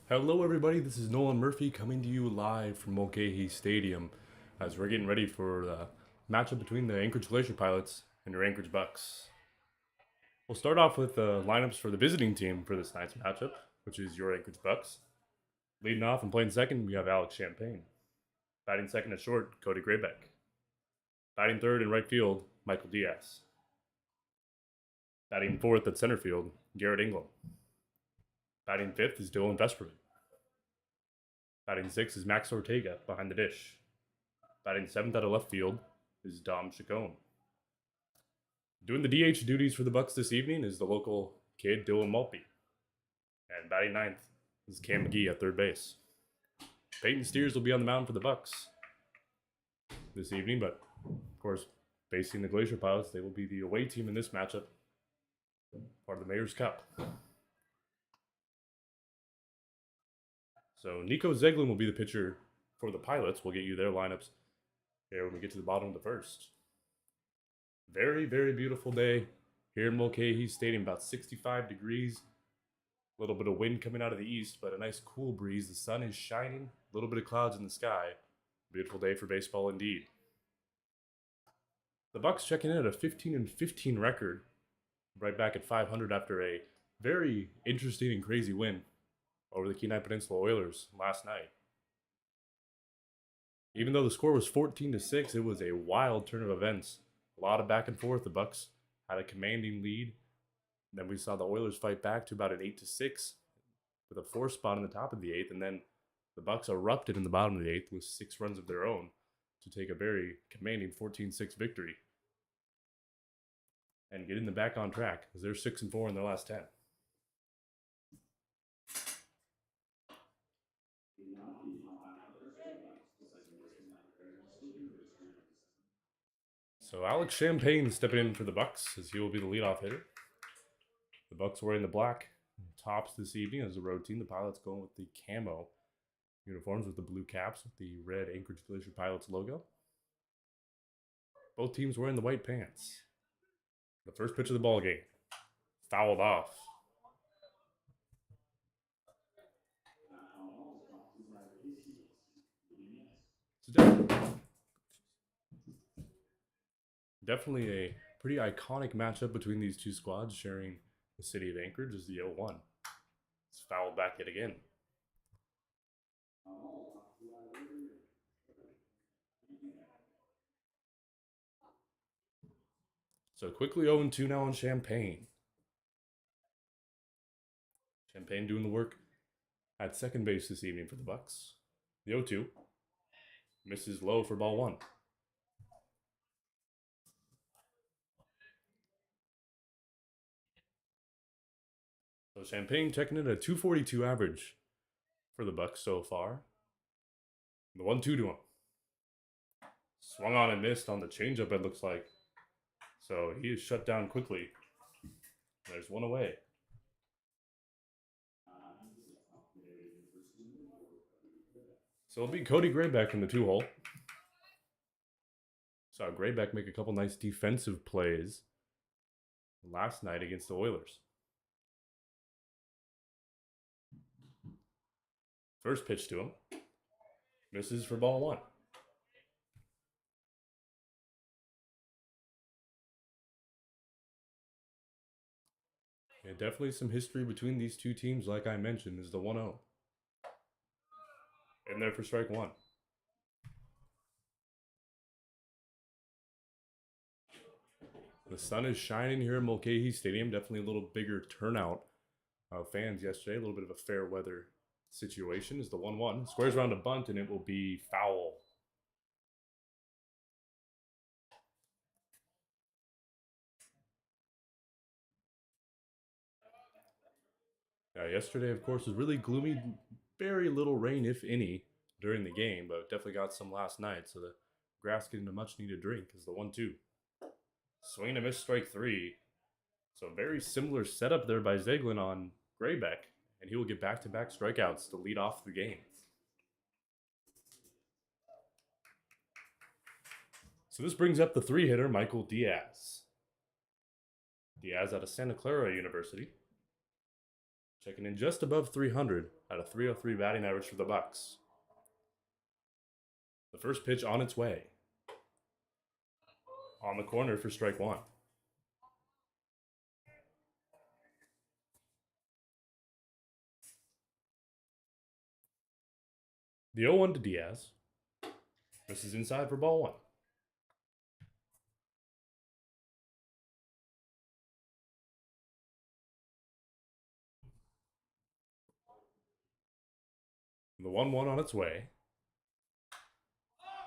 Hello, everybody. This is Nolan Murphy coming to you live from Mulcahy Stadium as we're getting ready for the matchup between the Anchorage Glacier Pilots and your Anchorage Bucs. We'll start off with the lineups for the visiting team for this night's matchup, which is your Anchorage Bucs. Leading off and playing second, we have Alex Champagne. Batting second at short, Cody Graybeck. Batting third in right field, Michael Diaz. Batting fourth at center field, Garrett Ingram. Batting fifth is Dylan Vesperman. Batting sixth is Max Ortega behind the dish. Batting seventh out of left field is Dom Chacon. Doing the DH duties for the Bucs this evening is the local kid Dylan Maltby. And batting ninth is Cam McGee at third base. Peyton Steers will be on the mound for the Bucs this evening, but of course, facing the Glacier Pilots, they will be the away team in this matchup, part of the Mayor's Cup. So Nico Zeglin will be the pitcher for the Pilots. We'll get you their lineups here when we get to the bottom of the first. Very, very beautiful day here in Mulcahy Stadium, about 65 degrees. A little bit of wind coming out of the east, but a nice cool breeze. The sun is shining, a little bit of clouds in the sky. Beautiful day for baseball indeed. The Bucs checking in at a 15-15 record, right back at 500 after a very interesting and crazy win over the Kenai Peninsula Oilers last night. Even though the score was 14-6, it was a wild turn of events. A lot of back and forth. The Bucs had a commanding lead. Then we saw the Oilers fight back to about an 8-6 with a 4 spot in the top of the 8th, and then the Bucs erupted in the bottom of the 8th with 6 runs of their own to take a very commanding 14-6 victory and getting them back on track as they're 6-4 in their last 10. So Alex Champagne stepping in for the Bucs as he will be the leadoff hitter. The Bucs wearing the black tops this evening as a road team. The Pilots going with the camo uniforms with the blue caps with the red Anchorage Glacier Pilots logo. Both teams wearing the white pants. The first pitch of the ball game, fouled off. So definitely a pretty iconic matchup between these two squads sharing the city of Anchorage as the 0-1. It's fouled back yet again. So quickly 0-2 now on Champagne. Champagne doing the work at second base this evening for the Bucs. The 0-2 misses low for ball 1. So Champagne checking in at a 242 average for the Bucs so far. The 1-2 to him. Swung on and missed on the changeup, it looks like. So he is shut down quickly. There's one away. So it'll be Cody Graybeck in the 2-hole. Saw Graybeck make a couple nice defensive plays last night against the Oilers. First pitch to him. Misses for ball 1. Yeah, definitely some history between these two teams, like I mentioned, is the 1-0. In there for strike 1. The sun is shining here in Mulcahy Stadium. Definitely a little bigger turnout of fans yesterday. A little bit of a fair weather situation is the 1-1. Squares around a bunt, and it will be foul. Yesterday, of course, was really gloomy. Very little rain, if any, during the game, but definitely got some last night. So the grass getting a much-needed drink is the 1-2. Swing and a miss, strike 3. So very similar setup there by Zeglin on Graybeck, and he will get back-to-back strikeouts to lead off the game. So this brings up the 3-hitter, Michael Diaz. Diaz out of Santa Clara University. checking in just above 300 at a 303 batting average for the Bucs. The first pitch on its way. On the corner for strike one. The 0-1 to Diaz. This is inside for ball one. The 1-1 on its way.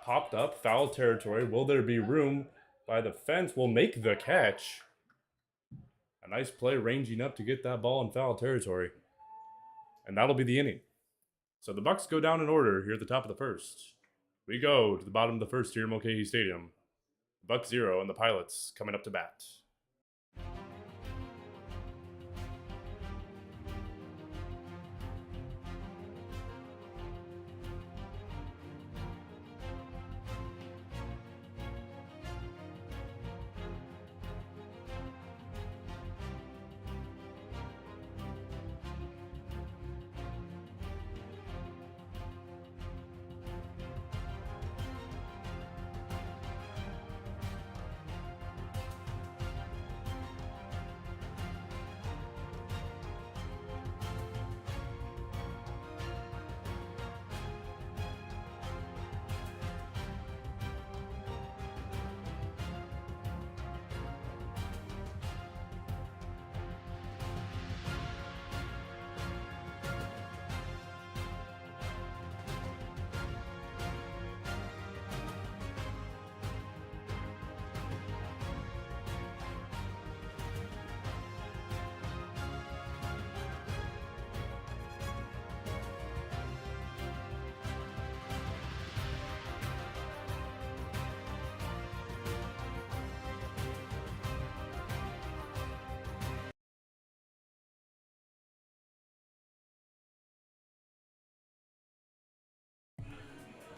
Popped up, foul territory. Will there be room by the fence? Will make the catch. A nice play ranging up to get that ball in foul territory. And that'll be the inning. So the Bucs go down in order here at the top of the first. We go to the bottom of the first here in Mulcahy Stadium. Bucs 0 and the Pilots coming up to bat.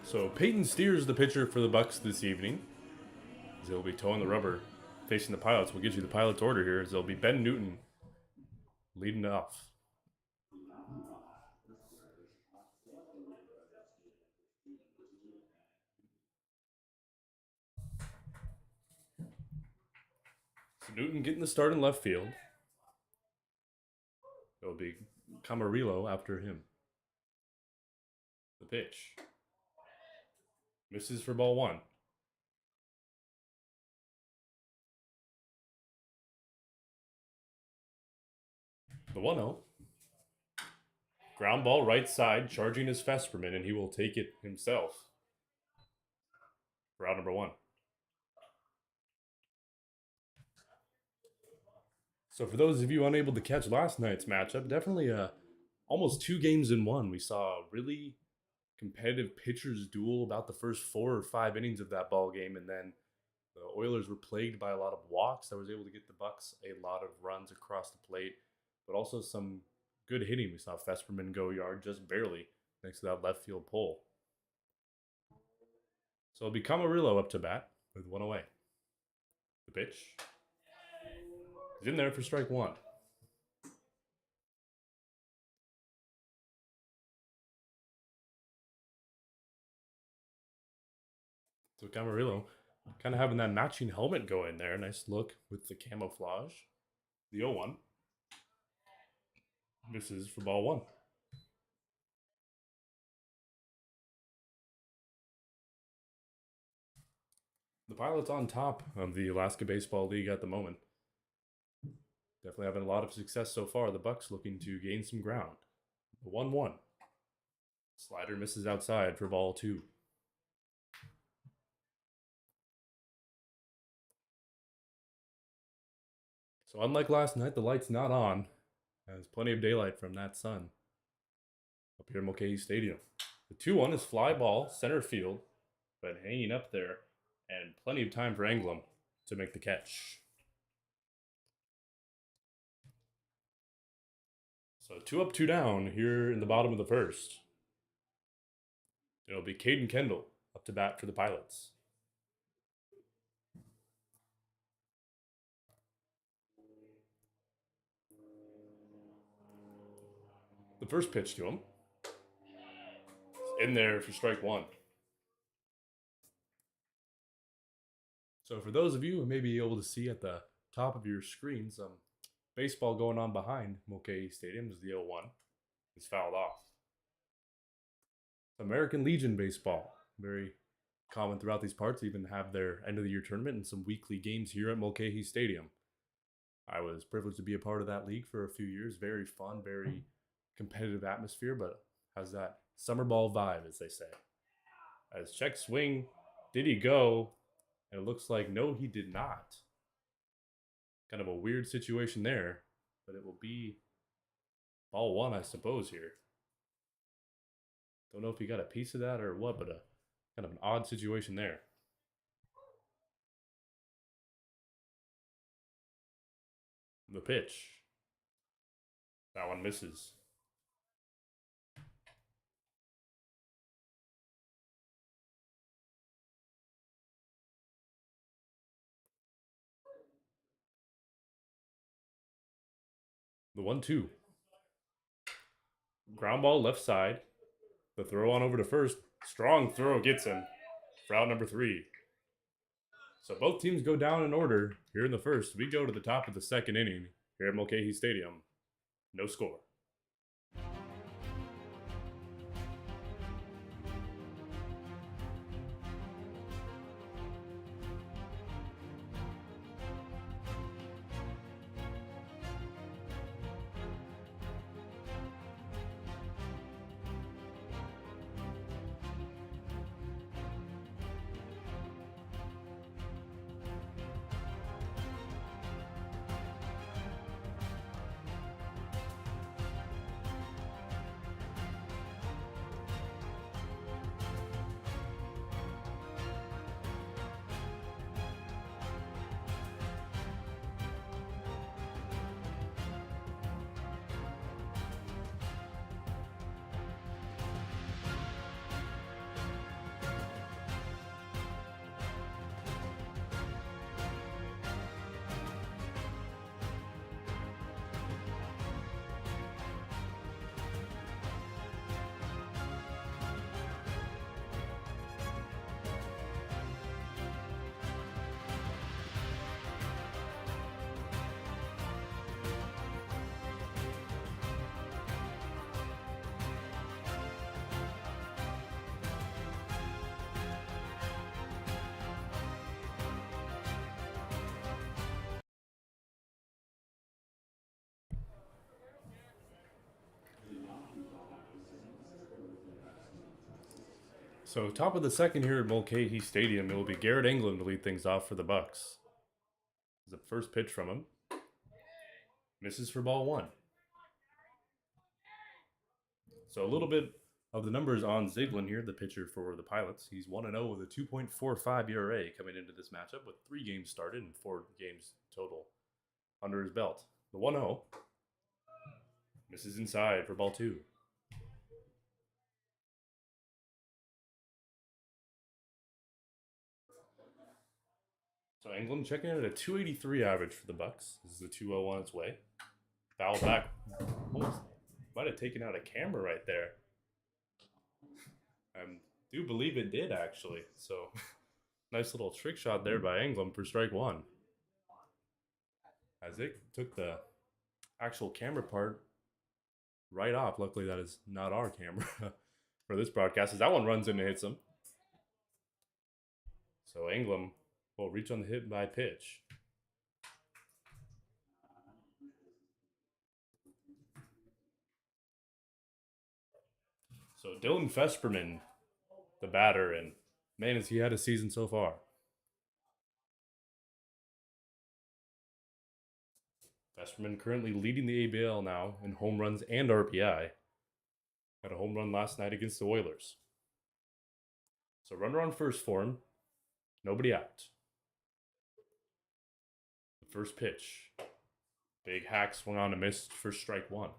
So Peyton Steers the pitcher for the Bucs this evening. As he'll be towing the rubber, facing the Pilots. We'll get you the Pilots order here. As it'll be Ben Newton leading off. So Newton getting the start in left field. It'll be Camarillo after him. The pitch. Misses for ball one. The 1-0. Ground ball right side, charging his Fesperman, and he will take it himself for out number one. So for those of you unable to catch last night's matchup, definitely almost 2 games in one. We saw a really competitive pitchers duel about the first 4 or 5 innings of that ball game, and then the Oilers were plagued by a lot of walks that was able to get the Bucs a lot of runs across the plate, but also some good hitting. We saw Fesperman go yard just barely next to that left field pole. So it'll be Camarillo up to bat with one away. The pitch. He's in there for strike one. So Camarillo kind of having that matching helmet go in there. Nice look with the camouflage. The 0-1. Misses for ball one. The Pilots on top of the Alaska Baseball League at the moment. Definitely having a lot of success so far. The Bucs looking to gain some ground. The 1-1. Slider misses outside for ball two. So unlike last night, the light's not on. There's plenty of daylight from that sun up here in Mulcahy Stadium. The 2-1 is fly ball, center field, but hanging up there, and plenty of time for Englum to make the catch. So 2 up, 2 down here in the bottom of the first. It'll be Caden Kendall up to bat for the Pilots. The first pitch to him. In there for strike one. So for those of you who may be able to see at the top of your screen some baseball going on behind Mulcahy Stadium as the 0-1 is fouled off. American Legion baseball, very common throughout these parts, even have their end of the year tournament and some weekly games here at Mulcahy Stadium. I was privileged to be a part of that league for a few years. Very fun, very competitive atmosphere, but has that summer ball vibe, as they say. As check swing, did he go? And it looks like no, he did not. Kind of a weird situation there, but it will be ball one, I suppose, here. Don't know if he got a piece of that or what, but a kind of an odd situation there. The pitch. That one misses. The 1-2. Ground ball left side. The throw on over to first. Strong throw gets him for out number 3. So both teams go down in order here in the first. We go to the top of the second inning here at Mulcahy Stadium. No score. So top of the second here at Mulcahy Stadium, it will be Garrett England to lead things off for the Bucs. The first pitch from him. Misses for ball one. So a little bit of the numbers on Ziglin here, the pitcher for the Pilots. He's 1-0 with a 2.45 ERA coming into this matchup with 3 games started and 4 games total under his belt. The 1-0 misses inside for ball 2. So England checking in at a 283 average for the Bucs. This is the 2-0 on its way. Foul back. Almost might have taken out a camera right there. I do believe it did, actually. So nice little trick shot there by England for strike one. As it took the actual camera part right off. Luckily, that is not our camera for this broadcast, as that one runs in and hits him. So England will reach on the hit by pitch. So Dylan Fesperman, the batter, and man, has he had a season so far. Fesperman currently leading the ABL now in home runs and RPI. Had a home run last night against the Oilers. So runner on first for him. Nobody out. The first pitch. Big hack swung on and missed for strike one.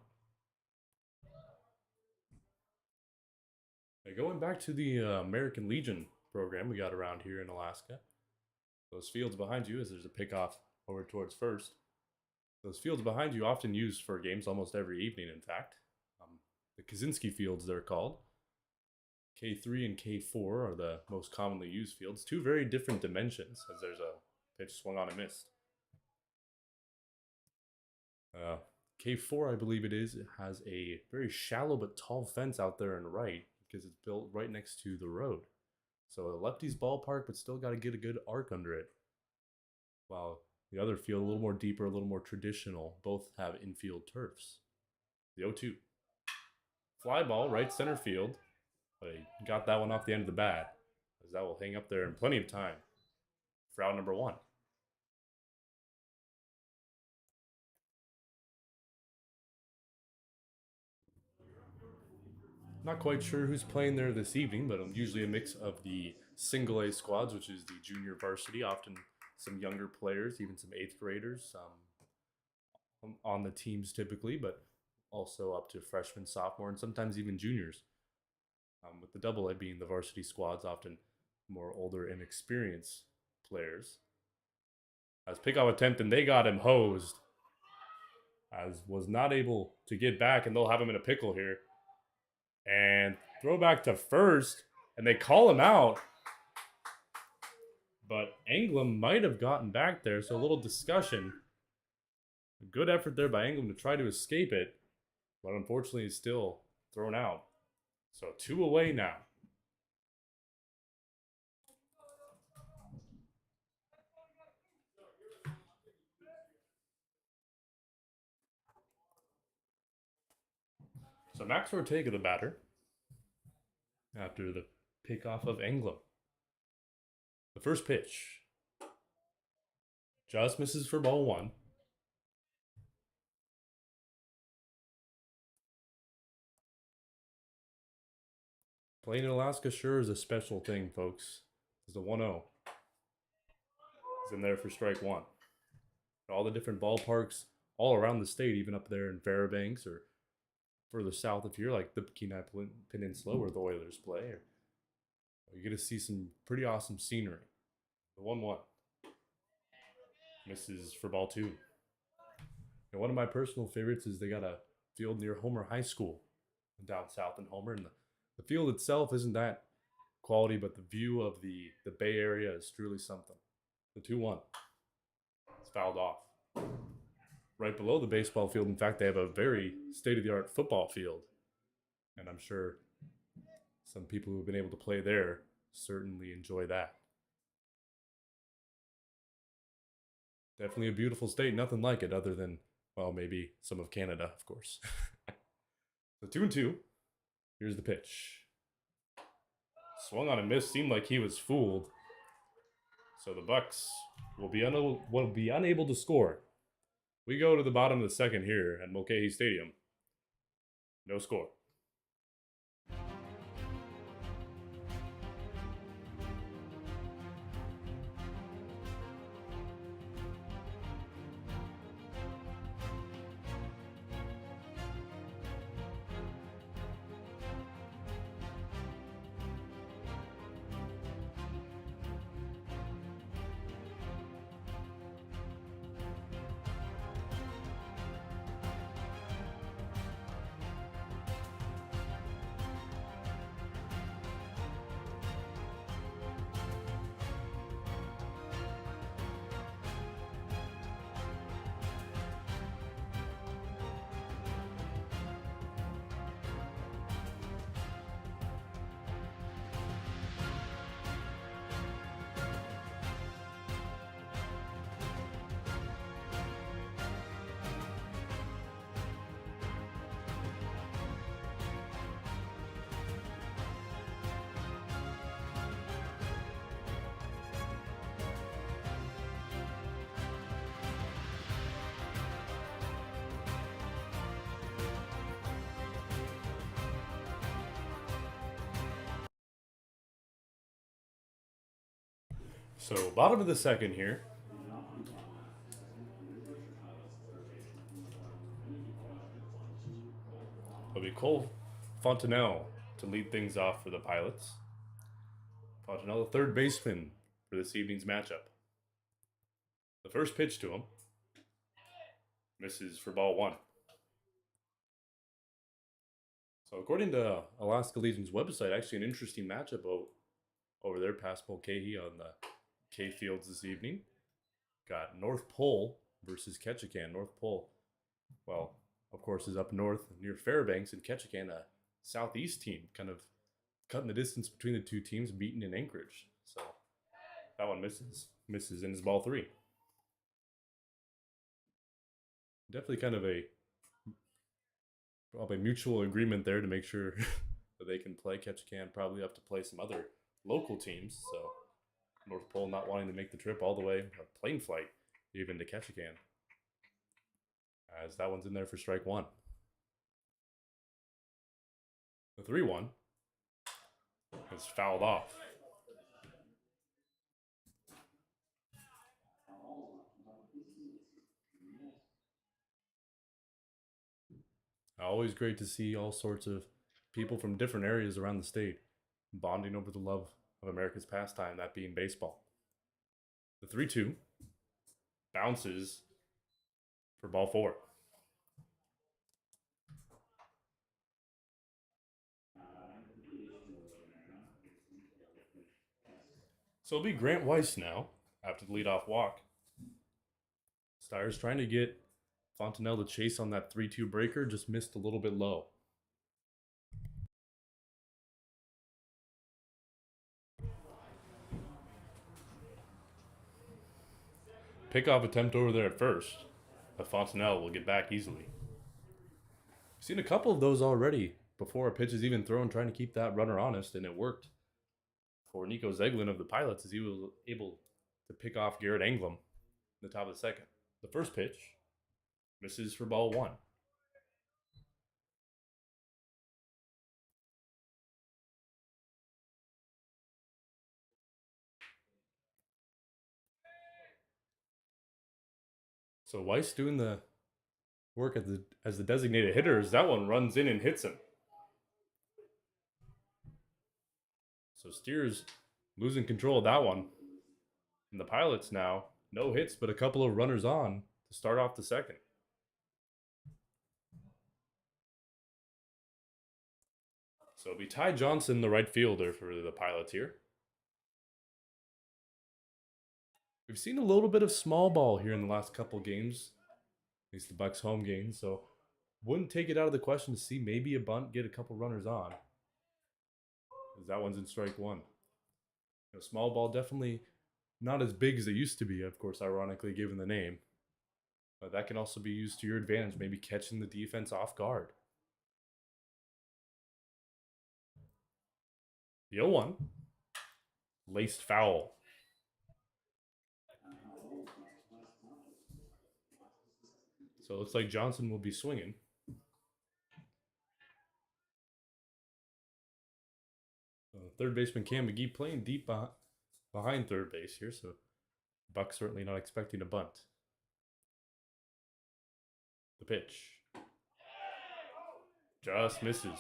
Going back to the American Legion program we got around here in Alaska. Those fields behind you, as there's a pickoff over towards first. Those fields behind you often used for games almost every evening, in fact. The Kaczynski fields, they're called. K3 and K4 are the most commonly used fields. Two very different dimensions, as there's a pitch swung on and missed. K4, I believe it is, it has a very shallow but tall fence out there and right because it's built right next to the road. So a lefty's ballpark, but still got to get a good arc under it. While the other field, a little more deeper, a little more traditional, both have infield turfs. The 0-2. Fly ball, right center field. But he got that one off the end of the bat, as that will hang up there in plenty of time for out number 1. Not quite sure who's playing there this evening, but usually a mix of the single A squads, which is the junior varsity, often some younger players, even some 8th graders on the teams typically, but also up to freshmen, sophomore, and sometimes even juniors. With the double A being the varsity squads, often more older, inexperienced players. As pickoff attempt, and they got him hosed. As was not able to get back, and they'll have him in a pickle here. And throw back to first, and they call him out. But Anglem might have gotten back there, so a little discussion. A good effort there by Anglem to try to escape it, but unfortunately he's still thrown out. So 2 away now. So Max Ortega, the batter, after the pickoff of Anglem. The first pitch just misses for ball 1. Playing in Alaska sure is a special thing, folks. It's a 1-0. He's in there for strike 1. All the different ballparks all around the state, even up there in Fairbanks or further south if you're like the Kenai Peninsula where the Oilers play, or you get to see some pretty awesome scenery. The 1-1 misses for ball 2. And one of my personal favorites is they got a field near Homer High School down south in Homer, and the field itself isn't that quality, but the view of the Bay Area is truly something. The 2-1 is fouled off. Right below the baseball field, in fact, they have a very state-of-the-art football field. And I'm sure some people who have been able to play there certainly enjoy that. Definitely a beautiful state. Nothing like it other than, well, maybe some of Canada, of course. So 2-2. Here's the pitch. Swung on and missed. Seemed like he was fooled. So the Bucs will be unable to score. We go to the bottom of the second here at Mulcahy Stadium. No score. So bottom of the second here. It'll be Cole Fontenelle to lead things off for the Pilots. Fontenelle, the third baseman for this evening's matchup. The first pitch to him misses for ball 1. So according to Alaska Legion's website, actually an interesting matchup over there past Mulcahy on the K Fields this evening. Got North Pole versus Ketchikan. North Pole, well, of course, is up north near Fairbanks, and Ketchikan, a southeast team, kind of cutting the distance between the two teams, beaten in Anchorage. So that one misses in his ball three. Definitely kind of a probably mutual agreement there to make sure that they can play. Ketchikan probably have to play some other local teams. So North Pole not wanting to make the trip all the way, a plane flight even to Ketchikan. As that one's in there for strike one. The 3-1 is fouled off. Always great to see all sorts of people from different areas around the state bonding over the love of America's pastime, that being baseball. The 3-2 bounces for ball four. So it'll be Grant Weiss now after the leadoff walk. Steyer's trying to get Fontenelle to chase on that 3-2 breaker, just missed a little bit low. Pickoff attempt over there at first, but Fontenelle will get back easily. We've seen a couple of those already before a pitch is even thrown, trying to keep that runner honest, and it worked for Nico Zeglin of the Pilots as he was able to pick off Garrett Anglem in the top of the second. The first pitch misses for ball one. So Weiss doing the work as the designated hitter as that one runs in and hits him. So Steers losing control of that one. And the Pilots now, no hits, but a couple of runners on to start off the second. So it'll be Ty Johnson, the right fielder for the Pilots here. We've seen a little bit of small ball here in the last couple games, at least the Bucs home games, so wouldn't take it out of the question to see maybe a bunt, get a couple runners on. That one's in strike one. Small ball definitely not as big as it used to be, of course, ironically given the name. But that can also be used to your advantage, maybe catching the defense off guard. The 0-1, laced foul. So it looks like Johnson will be swinging. Third baseman Cam McGee playing deep behind third base here, so Bucs certainly not expecting a bunt. The pitch just misses.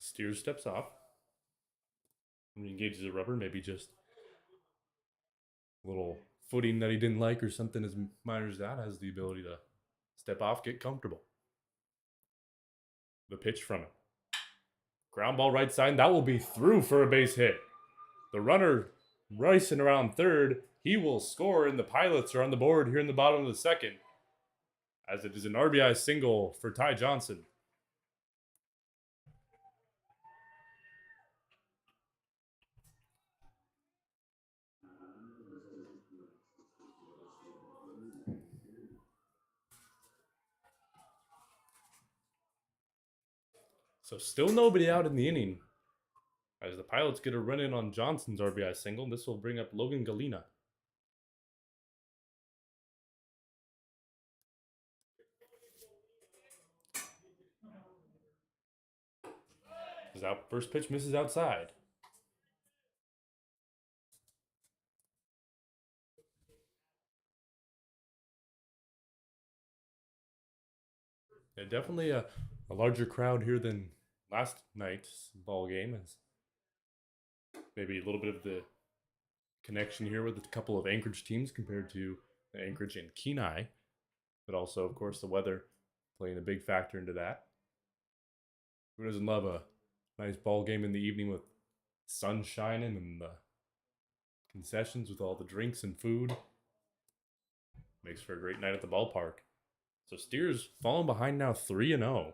Steers steps off. And engages a rubber, maybe just a little footing that he didn't like or something as minor as that, has the ability to step off, get comfortable. The pitch from it. Ground ball right side. That will be through for a base hit. The runner racing around third. He will score, and the Pilots are on the board here in the bottom of the second, as it is an RBI single for Ty Johnson. So still nobody out in the inning, as the Pilots get a run in on Johnson's RBI single. This will bring up Logan Galena. His first pitch misses outside. Yeah, definitely a larger crowd here than last night's ball game is maybe a little bit of the connection here with a couple of Anchorage teams compared to Anchorage and Kenai, but also, of course, the weather playing a big factor into that. Who doesn't love a nice ball game in the evening with sun shining and the concessions with all the drinks and food? Makes for a great night at the ballpark. So Steers falling behind now 3-0.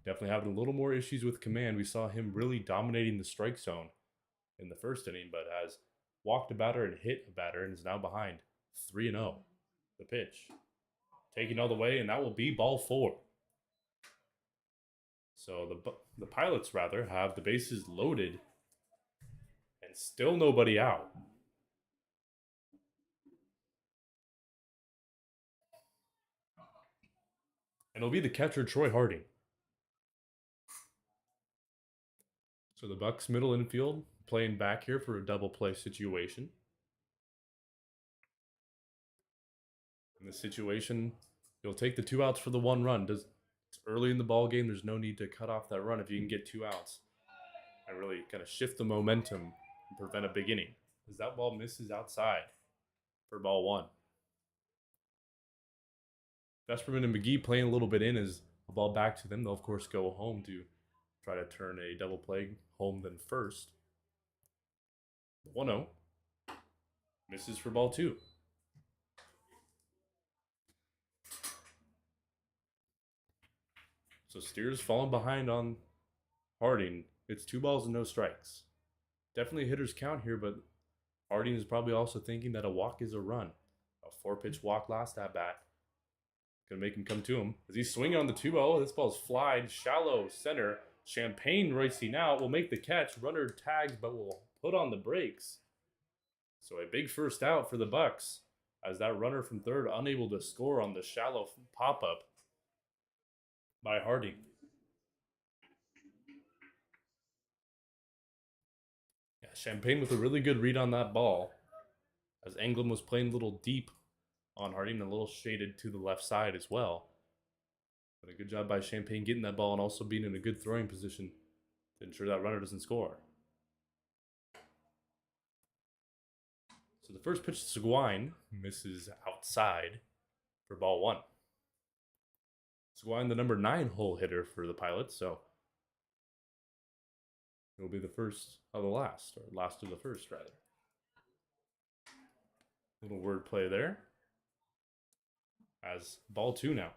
Definitely having a little more issues with command. We saw him really dominating the strike zone in the first inning, but has walked a batter and hit a batter and is now behind 3-0. The pitch. Taking all the way, and that will be ball 4. So the Pilots, rather, have the bases loaded and still nobody out. And it'll be the catcher, Troy Harding. So the Bucs middle infield playing back here for a double play situation. In this situation, you'll take the 2 outs for the 1 run. It's early in the ball game. There's no need to cut off that run if you can get 2 outs and really kind of shift the momentum and prevent a big inning. As that ball misses outside for ball 1. Vesperman and McGee playing a little bit in as a ball back to them. They'll, of course, go home to try to turn a double play home then first. 1-0. Misses for ball 2. So Steers falling behind on Harding. It's 2 balls and no strikes. Definitely a hitter's count here, but Harding is probably also thinking that a walk is a run. A 4-pitch walk last at bat. Gonna make him come to him. As he's swinging on the 2-0, this ball's flied shallow center. Champagne racing out will make the catch. Runner tags, but will put on the brakes. So a big first out for the Bucs, as that runner from third unable to score on the shallow pop-up by Harding. Yeah, Champagne with a really good read on that ball, as Englund was playing a little deep on Harding, a little shaded to the left side as well. But a good job by Champagne getting that ball and also being in a good throwing position to ensure that runner doesn't score. So the first pitch to Seguin misses outside for ball 1. Seguin, the number 9 hole hitter for the Pilots, so it will be the first of the last, or last of the first, rather. Little wordplay there. As ball 2 now.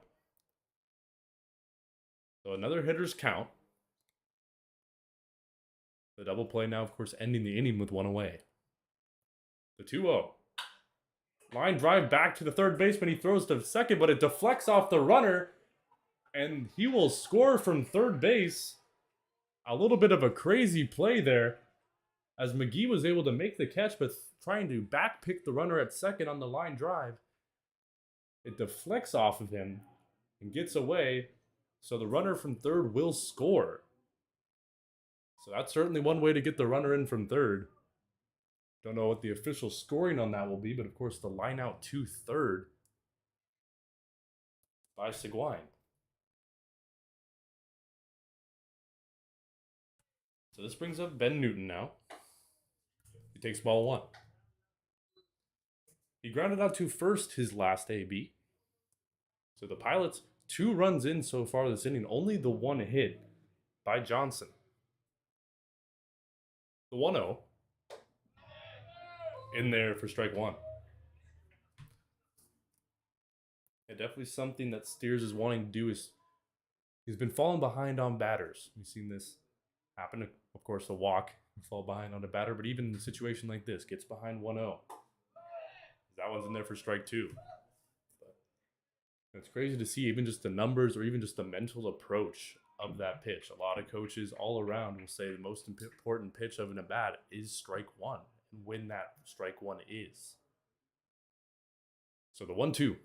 So another hitter's count. The double play now, of course, ending the inning with 1 away. The 2-0. Line drive back to the third baseman. He throws to second, but it deflects off the runner, and he will score from third base. A little bit of a crazy play there, as McGee was able to make the catch, but trying to backpick the runner at second on the line drive. It deflects off of him and gets away, so the runner from third will score. So that's certainly one way to get the runner in from third. Don't know what the official scoring on that will be, but of course the line out to third by Seguin. So this brings up Ben Newton now. He takes ball 1. He grounded out to first his last AB. So the Pilots, 2 runs in so far this inning, only the 1 hit by Johnson. The 1-0 in there for strike 1. And definitely something that Steers is wanting to do is he's been falling behind on batters. We've seen this happen. Of course, a walk, fall behind on a batter, but even in a situation like this, gets behind 1-0. That one's in there for strike 2. But it's crazy to see even just the numbers or even just the mental approach of that pitch. A lot of coaches all around will say the most important pitch of an at-bat is strike 1, and when that strike 1 is. So the 1-2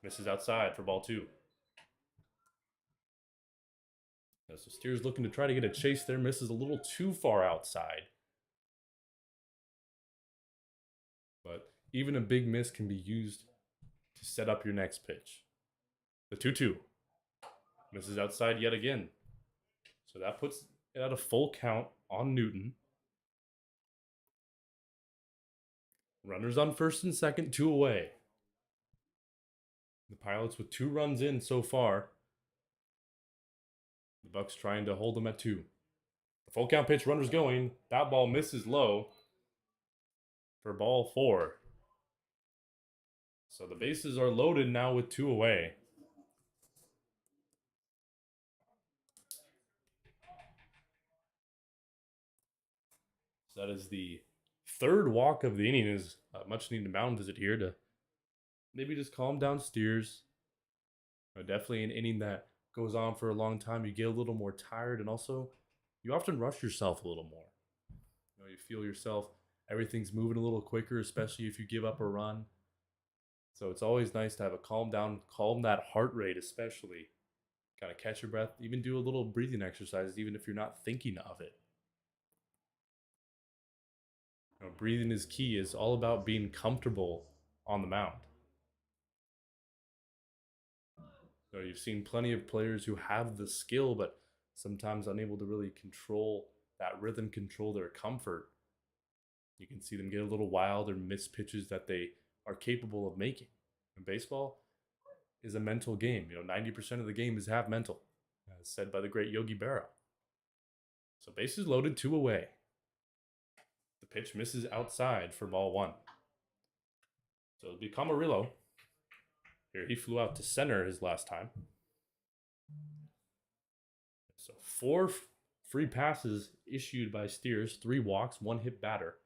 misses outside for ball 2. So Steers looking to try to get a chase there, misses a little too far outside. But even a big miss can be used to set up your next pitch. The 2-2. Misses outside yet again. So that puts it at a full count on Newton. Runners on first and second, 2 away. The Pilots with 2 runs in so far. The Bucs trying to hold them at 2. The full count pitch, runners going. That ball misses low for ball 4. So the bases are loaded now with 2 away. So that is the third walk of the inning. Is a much needed mound visit here to maybe just calm down Steers. Definitely an inning that goes on for a long time. You get a little more tired, and also you often rush yourself a little more. You feel yourself, everything's moving a little quicker, especially if you give up a run. So it's always nice to have a calm down, calm that heart rate, especially. Kind of catch your breath, even do a little breathing exercises, even if you're not thinking of it. Breathing is key. It's all about being comfortable on the mound. You've seen plenty of players who have the skill, but sometimes unable to really control that rhythm, control their comfort. You can see them get a little wild or miss pitches that they are capable of making. And baseball is a mental game. 90% of the game is half mental, as said by the great Yogi Berra. So bases loaded, 2 away. The pitch misses outside for ball 1. So it'll be Camarillo. Here, he flew out to center his last time. So 4 free passes issued by Steers, 3 walks, 1 hit batter.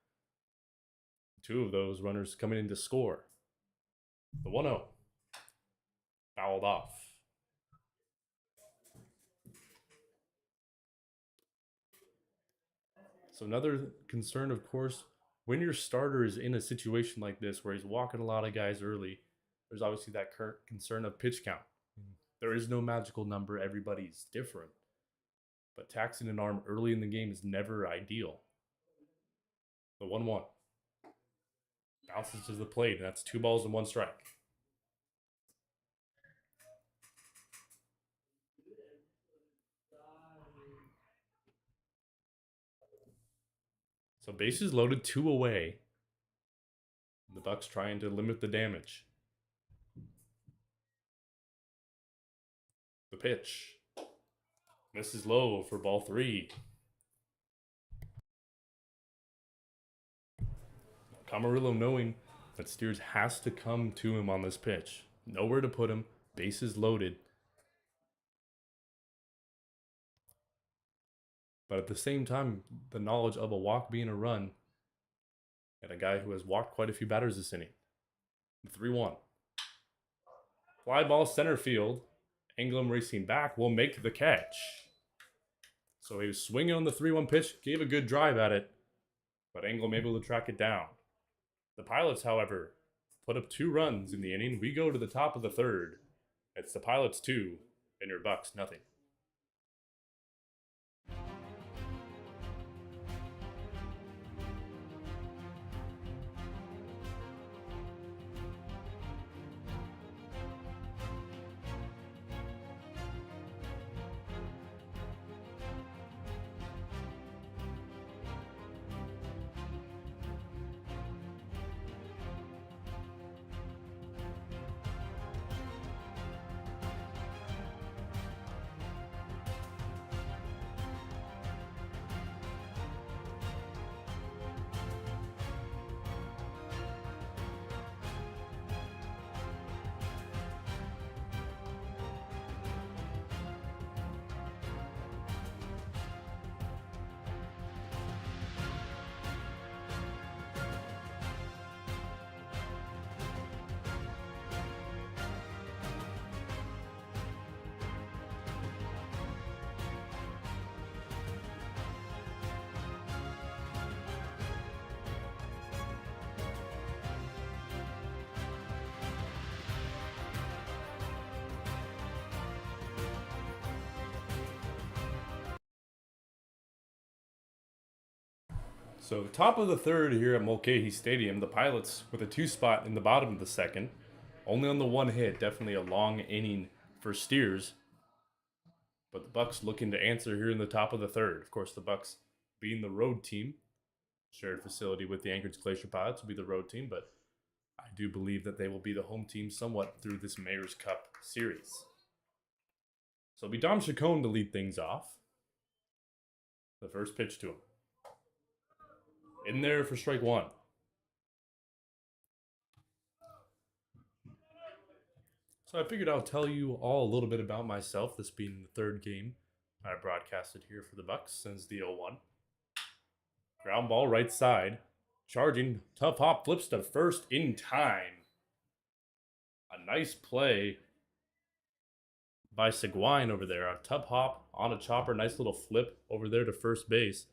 2 of those runners coming in to score. The 1-0. Fouled off. So another concern, of course, when your starter is in a situation like this where he's walking a lot of guys early, there's obviously that current concern of pitch count. There is no magical number. Everybody's different. But taxing an arm early in the game is never ideal. The 1-1. Bounces to the plate, and that's 2 balls and 1 strike. So bases loaded, 2 away. The Bucs trying to limit the damage. The pitch. Misses low for ball 3. Camarillo knowing that Steers has to come to him on this pitch. Nowhere to put him. Bases loaded. But at the same time, the knowledge of a walk being a run, and a guy who has walked quite a few batters this inning. 3-1. Fly ball center field. England racing back will make the catch. So he was swinging on the 3-1 pitch, gave a good drive at it, but England able to track it down. The Pilots, however, put up 2 runs in the inning. We go to the top of the 3rd. It's the Pilots 2 and your Bucs nothing. So top of the 3rd here at Mulcahy Stadium, the Pilots with a 2 spot in the bottom of the 2nd. Only on the 1 hit, definitely a long inning for Steers. But the Bucs looking to answer here in the top of the third. Of course, the Bucs being the road team, shared facility with the Anchorage Glacier Pilots will be the road team, but I do believe that they will be the home team somewhat through this Mayor's Cup series. So it'll be Dom Chacon to lead things off. The first pitch to him. In there for strike one. So I figured I'll tell you all a little bit about myself, this being the third game I broadcasted here for the Bucs since the 0-1. Ground ball right side. Charging. Tough hop. Flips to first in time. A nice play by Seguin over there. A tough hop on a chopper. Nice little flip over there to first base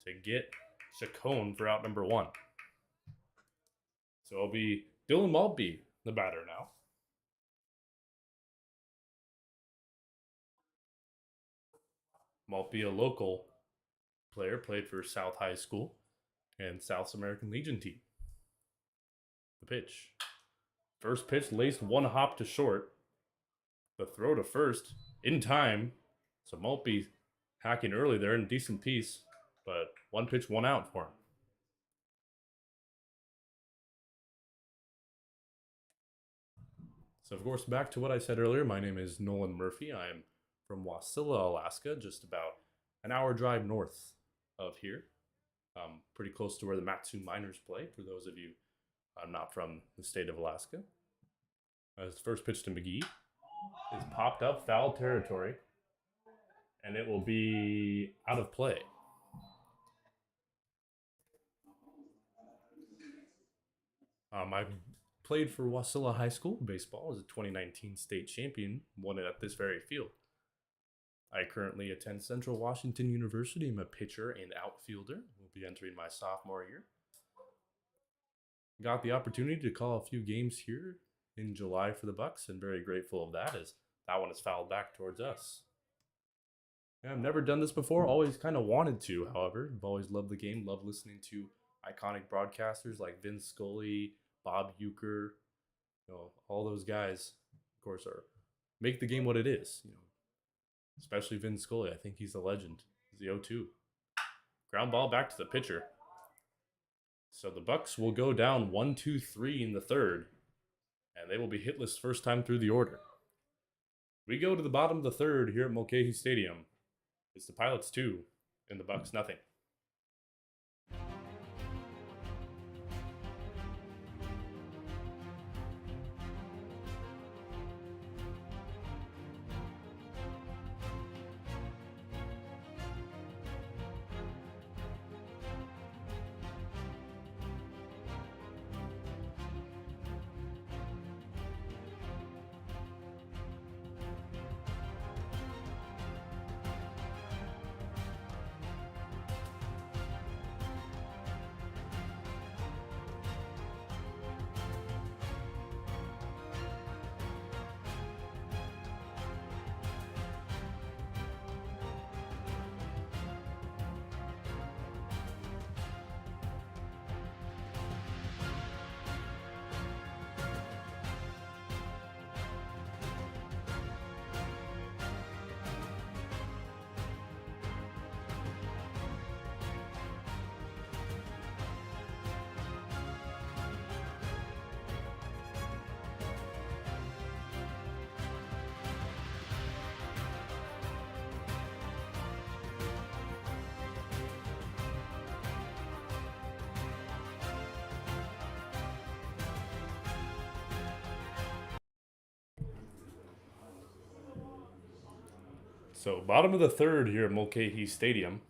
to get Chacon for out number one. So it'll be Dylan Maltby, the batter now. Maltby, a local player, played for South High School and South American Legion team. The pitch. First pitch laced one hop to short. The throw to first in time. So Maltby hacking early there in a decent piece, but one pitch, one out for him. So, of course, back to what I said earlier, my name is Nolan Murphy. I am from Wasilla, Alaska, just about an hour drive north of here. Pretty close to where the Matsu Miners play, for those of you not from the state of Alaska. His first pitch to McGee is popped up, foul territory, and it will be out of play. I played for Wasilla High School baseball as a 2019 state champion, won it at this very field. I currently attend Central Washington University. I'm a pitcher and outfielder. Will be entering my sophomore year. Got the opportunity to call a few games here in July for the Bucs, and very grateful of that, as that one is fouled back towards us. Yeah, I've never done this before. Always kind of wanted to, however. I've always loved the game. Loved listening to iconic broadcasters like Vince Scully, Bob Uecker. All those guys, of course, make the game what it is. Especially Vince Scully. I think he's a legend. He's the 0-2. Ground ball back to the pitcher. So the Bucs will go down 1-2-3 in the third, and they will be hitless first time through the order. We go to the bottom of the third here at Mulcahy Stadium. It's the Pilots 2 and the Bucs nothing. So, bottom of the third here at Mulcahy Stadium.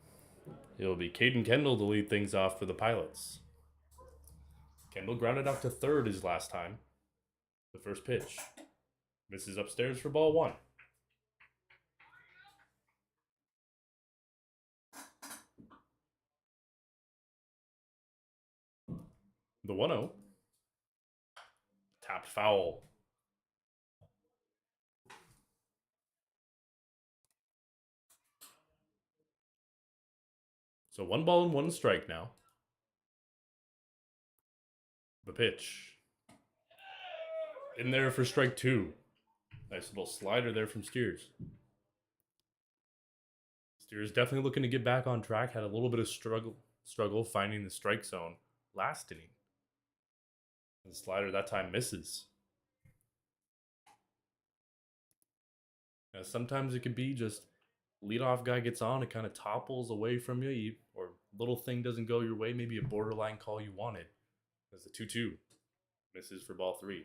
It'll be Caden Kendall to lead things off for the Pilots. Kendall grounded out to third his last time. The first pitch. Misses upstairs for ball one. The 1-0. Tapped foul. So 1 ball and 1 strike now. The pitch. In there for strike 2. Nice little slider there from Steers. Steers definitely looking to get back on track. Had a little bit of struggle finding the strike zone last inning. The slider that time misses. Now, sometimes it could be just leadoff guy gets on, it kind of topples away from you, or little thing doesn't go your way, maybe a borderline call you wanted. That's a 2-2. Misses for ball 3.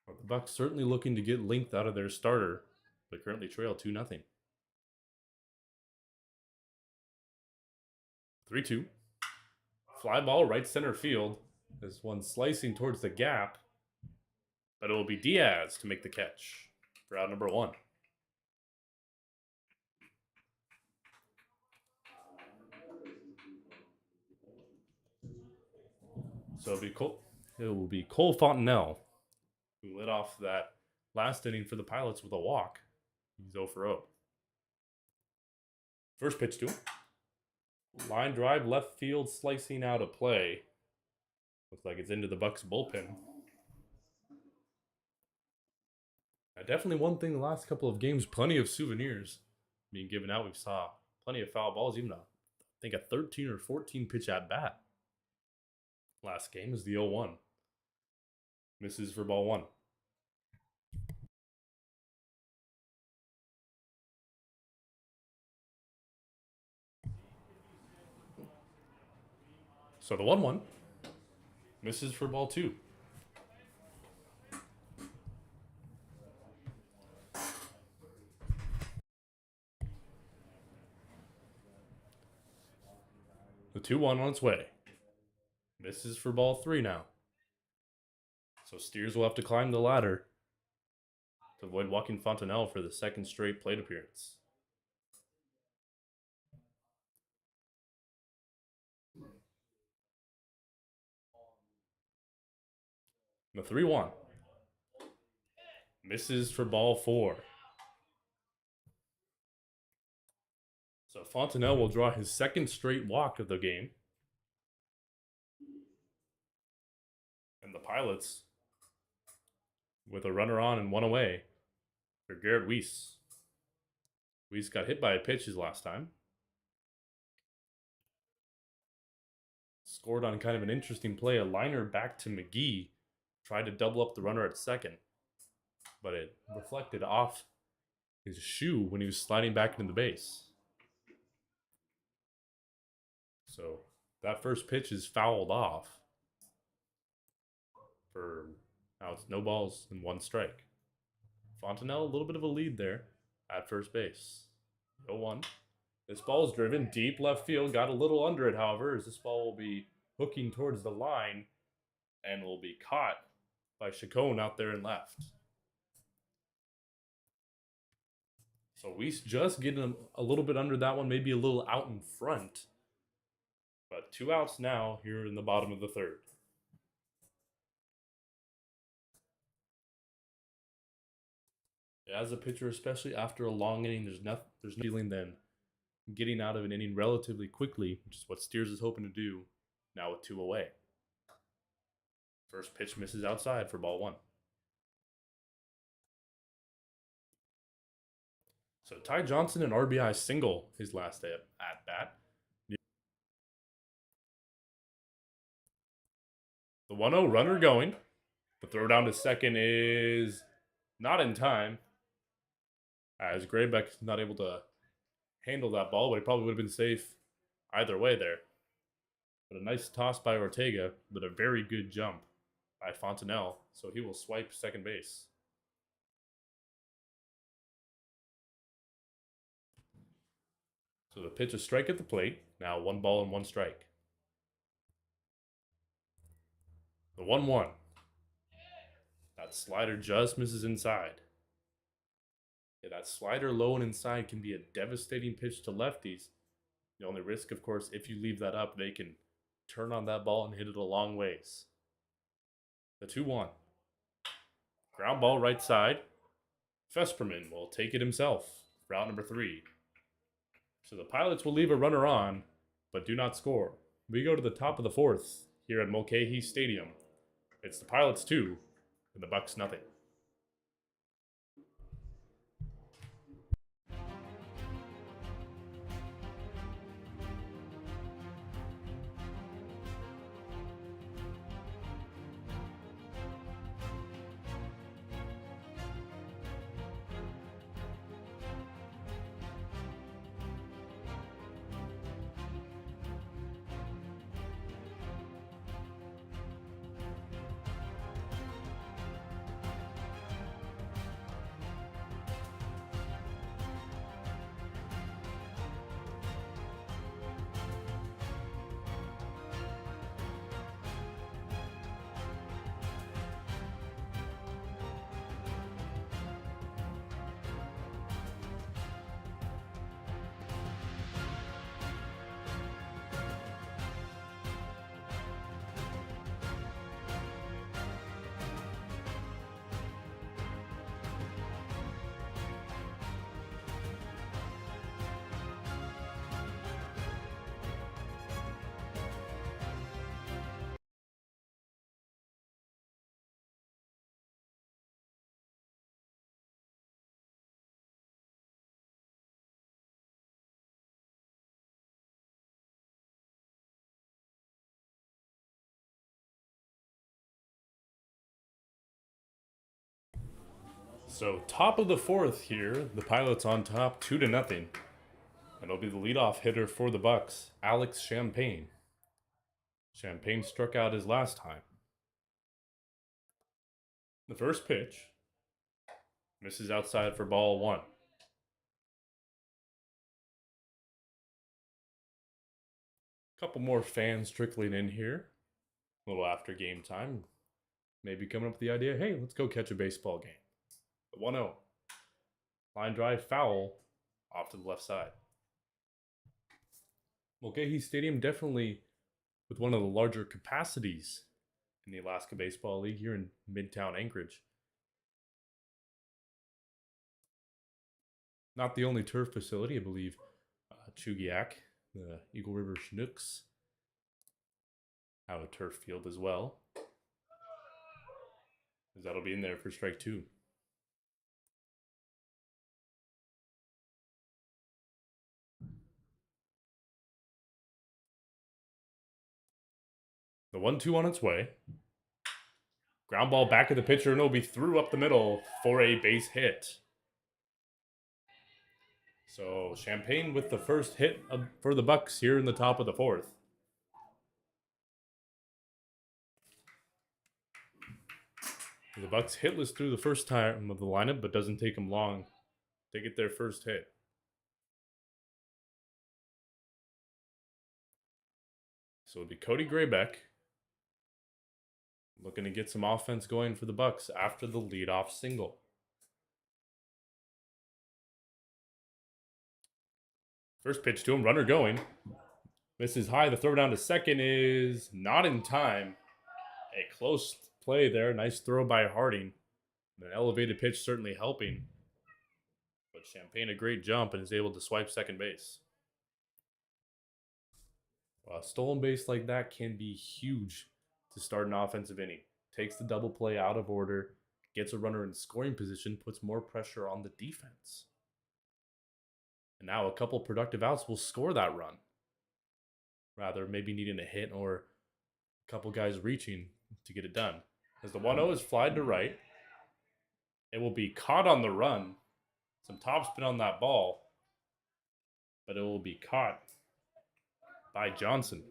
Well, the Bucs certainly looking to get length out of their starter, but currently trail 2-0. 3-2. Fly ball right center field. This one slicing towards the gap, but it will be Diaz to make the catch for out number 1. So it will be Cole Fontenelle who lit off that last inning for the Pilots with a walk. He's 0 for 0. First pitch to him. Line drive, left field, slicing out of play. Looks like it's into the Bucs bullpen. Now, definitely one thing the last couple of games, plenty of souvenirs being given out. We saw plenty of foul balls, even I think a 13 or 14 pitch at bat. Last game is the 0-1. Misses for ball 1. So the 1-1 misses for ball 2. The 2-1 on its way. Misses for ball 3 now. So Steers will have to climb the ladder to avoid walking Fontenelle for the second straight plate appearance. The 3-1 misses for ball 4. So Fontenelle will draw his second straight walk of the game. And the Pilots, with a runner on and one away, for Garrett Weiss. Weiss got hit by a pitch his last time. Scored on kind of an interesting play. A liner back to McGee. Tried to double up the runner at second, but it reflected off his shoe when he was sliding back into the base. So that first pitch is fouled off. For now it's no balls and 1 strike. Fontenelle, a little bit of a lead there at first base. 0-1. This ball is driven deep left field. Got a little under it, however, as this ball will be hooking towards the line and will be caught by Chacon out there in left. So Weiss just getting a little bit under that one, maybe a little out in front. But 2 outs now here in the bottom of the 3rd. As a pitcher, especially after a long inning, there's no feeling than getting out of an inning relatively quickly, which is what Steers is hoping to do now with 2 away. First pitch misses outside for ball 1. So Ty Johnson, an RBI single his last day at bat. The 1-0 runner going. The throw down to second is not in time, as Graybeck is not able to handle that ball, but he probably would have been safe either way there. But a nice toss by Ortega, but a very good jump by Fontenelle, so he will swipe second base. So the pitch, a strike at the plate. Now 1 ball and 1 strike. The 1-1. That slider just misses inside. Yeah, that slider low and inside can be a devastating pitch to lefties. The only risk, of course, if you leave that up, they can turn on that ball and hit it a long ways. The 2-1. Ground ball right side. Fesperman will take it himself for out number 3. So the Pilots will leave a runner on, but do not score. We go to the top of the 4th here at Mulcahy Stadium. It's the Pilots 2 and the Bucs nothing. So top of the fourth here, the Pilots on top, 2-0. And it'll be the leadoff hitter for the Bucs, Alex Champagne. Champagne struck out his last time. The first pitch misses outside for ball 1. Couple more fans trickling in here. A little after game time. Maybe coming up with the idea, hey, let's go catch a baseball game. The 1-0. Line drive foul off to the left side. Mulcahy Stadium definitely with one of the larger capacities in the Alaska Baseball League here in Midtown Anchorage. Not the only turf facility, I believe. Chugiak, the Eagle River Chinooks, have a turf field as well. As that'll be in there for strike 2. The 1-2 on its way. Ground ball back at the pitcher, and it'll be through up the middle for a base hit. So Champagne with the first hit for the Bucs here in the top of the fourth. The Bucs hitless through the first time of the lineup, but doesn't take them long to get their first hit. So it'll be Cody Graybeck looking to get some offense going for the Bucs after the leadoff single. First pitch to him, runner going. Misses high. The throw down to second is not in time. A close play there. Nice throw by Harding. An elevated pitch certainly helping. But Champagne a great jump and is able to swipe second base. Well, a stolen base like that can be huge to start an offensive inning. Takes the double play out of order, gets a runner in scoring position, puts more pressure on the defense. And now a couple productive outs will score that run. Rather, maybe needing a hit or a couple guys reaching to get it done. As the 1-0 is flied to right, it will be caught on the run. Some topspin on that ball, but it will be caught by Johnson.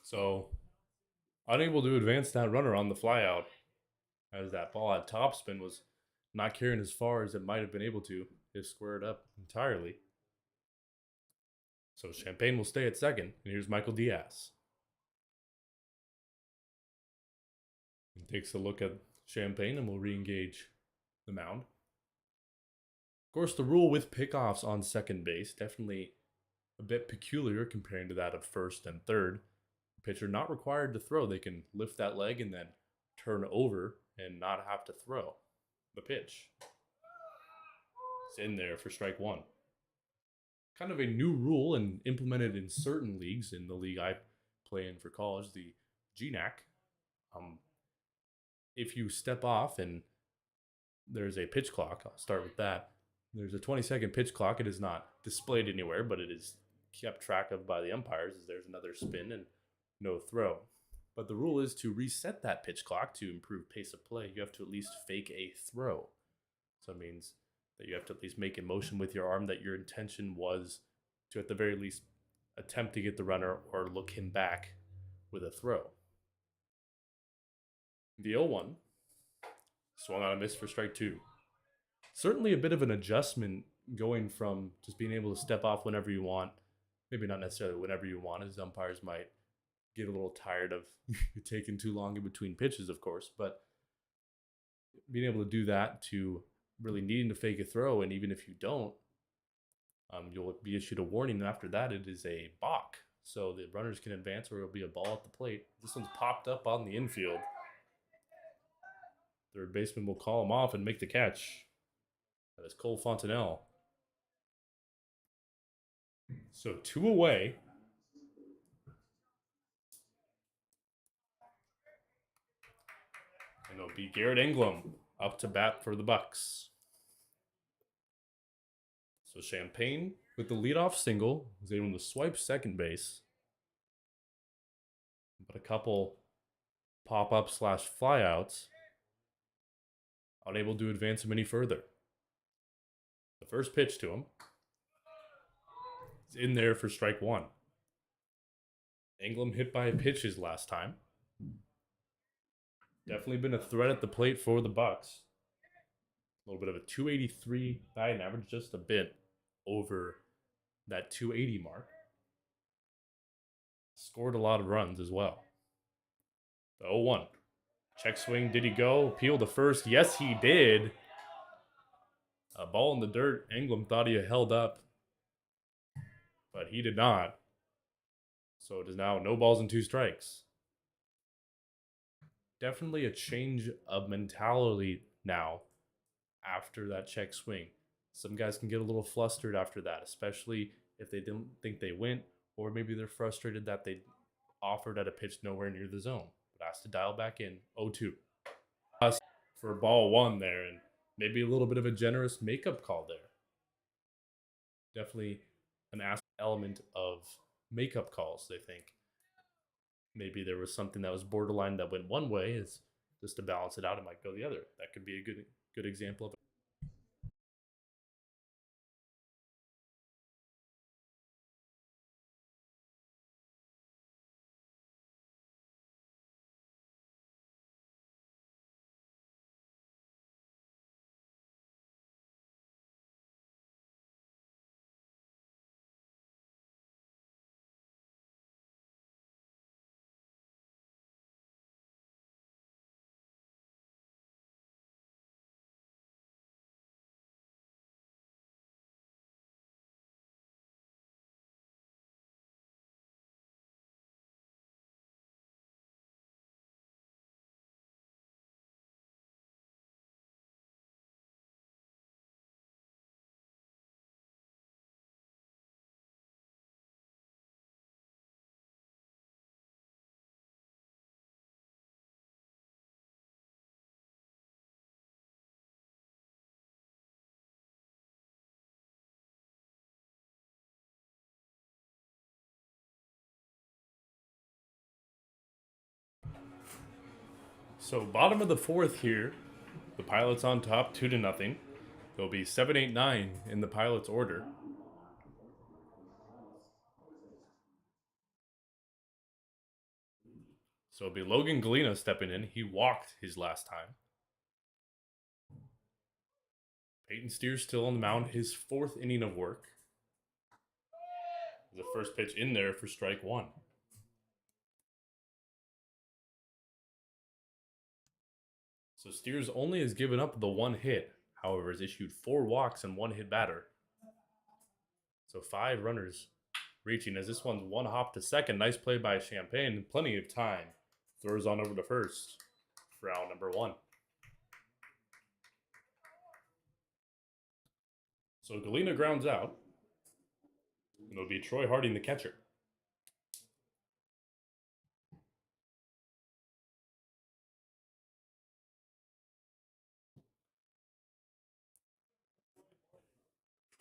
So, unable to advance that runner on the flyout, as that ball at topspin was not carrying as far as it might have been able to. It squared up entirely. So Champagne will stay at second, and here's Michael Diaz. He takes a look at Champagne and will re-engage the mound. Of course, the rule with pickoffs on second base, definitely a bit peculiar comparing to that of first and third. The pitcher not required to throw. They can lift that leg and then turn over and not have to throw the pitch. It's in there for strike 1. Kind of a new rule and implemented in certain leagues. In the league I play in for college, the GNAC. If you step off and there's a pitch clock, I'll start with that. There's a 20-second pitch clock. It is not displayed anywhere, but it is kept track of by the umpires as there's another spin and no throw. But the rule is to reset that pitch clock to improve pace of play. You have to at least fake a throw. So it means that you have to at least make a motion with your arm that your intention was to at the very least attempt to get the runner or look him back with a throw. The 0-1 swung on a miss for strike 2. Certainly a bit of an adjustment going from just being able to step off whenever you want. Maybe not necessarily whenever you want, as umpires might get a little tired of taking too long in between pitches, of course. But being able to do that to really needing to fake a throw, and even if you don't, you'll be issued a warning. And after that, it is a balk. So the runners can advance or it'll be a ball at the plate. This one's popped up on the infield. Third baseman will call him off and make the catch. That is Cole Fontenelle. So 2 away. And it'll be Garrett Ingram up to bat for the Bucs. So Champagne With the leadoff single, was able to swipe second base, but a couple pop-up / flyouts, unable to advance him any further. The first pitch to him is in there for strike one. Ingram hit by a pitch his last time. Definitely been a threat at the plate for the Bucs. A little bit of a 283 batting average, just a bit over that 280 mark. Scored a lot of runs as well. The 0-1. Check swing, did he go? Appeal to first. Yes, he did. A ball in the dirt. Ingram thought he held up, but he did not. So it is now no balls and 2 strikes. Definitely a change of mentality now after that check swing. Some guys can get a little flustered after that, especially if they didn't think they went, or maybe they're frustrated that they offered at a pitch nowhere near the zone. But has to dial back in. 0-2. For ball 1 there, and maybe a little bit of a generous makeup call there. Definitely an element of makeup calls, they think. Maybe there was something that was borderline that went one way, is just to balance it out, it might go the other. That could be a good example of it. So bottom of the 4th here, the Pilots on top, 2-0. There'll be 7, 8, 9 in the Pilots order. So it'll be Logan Galena stepping in. He walked his last time. Peyton Steers still on the mound, his 4th inning of work. The first pitch in there for strike 1. So Steers only has given up the 1 hit, however, has issued 4 walks and 1 hit batter. So 5 runners reaching as this one's 1 hop to second. Nice play by Champagne, plenty of time. Throws on over to first for out number 1. So Galena grounds out. And it'll be Troy Harding, the catcher.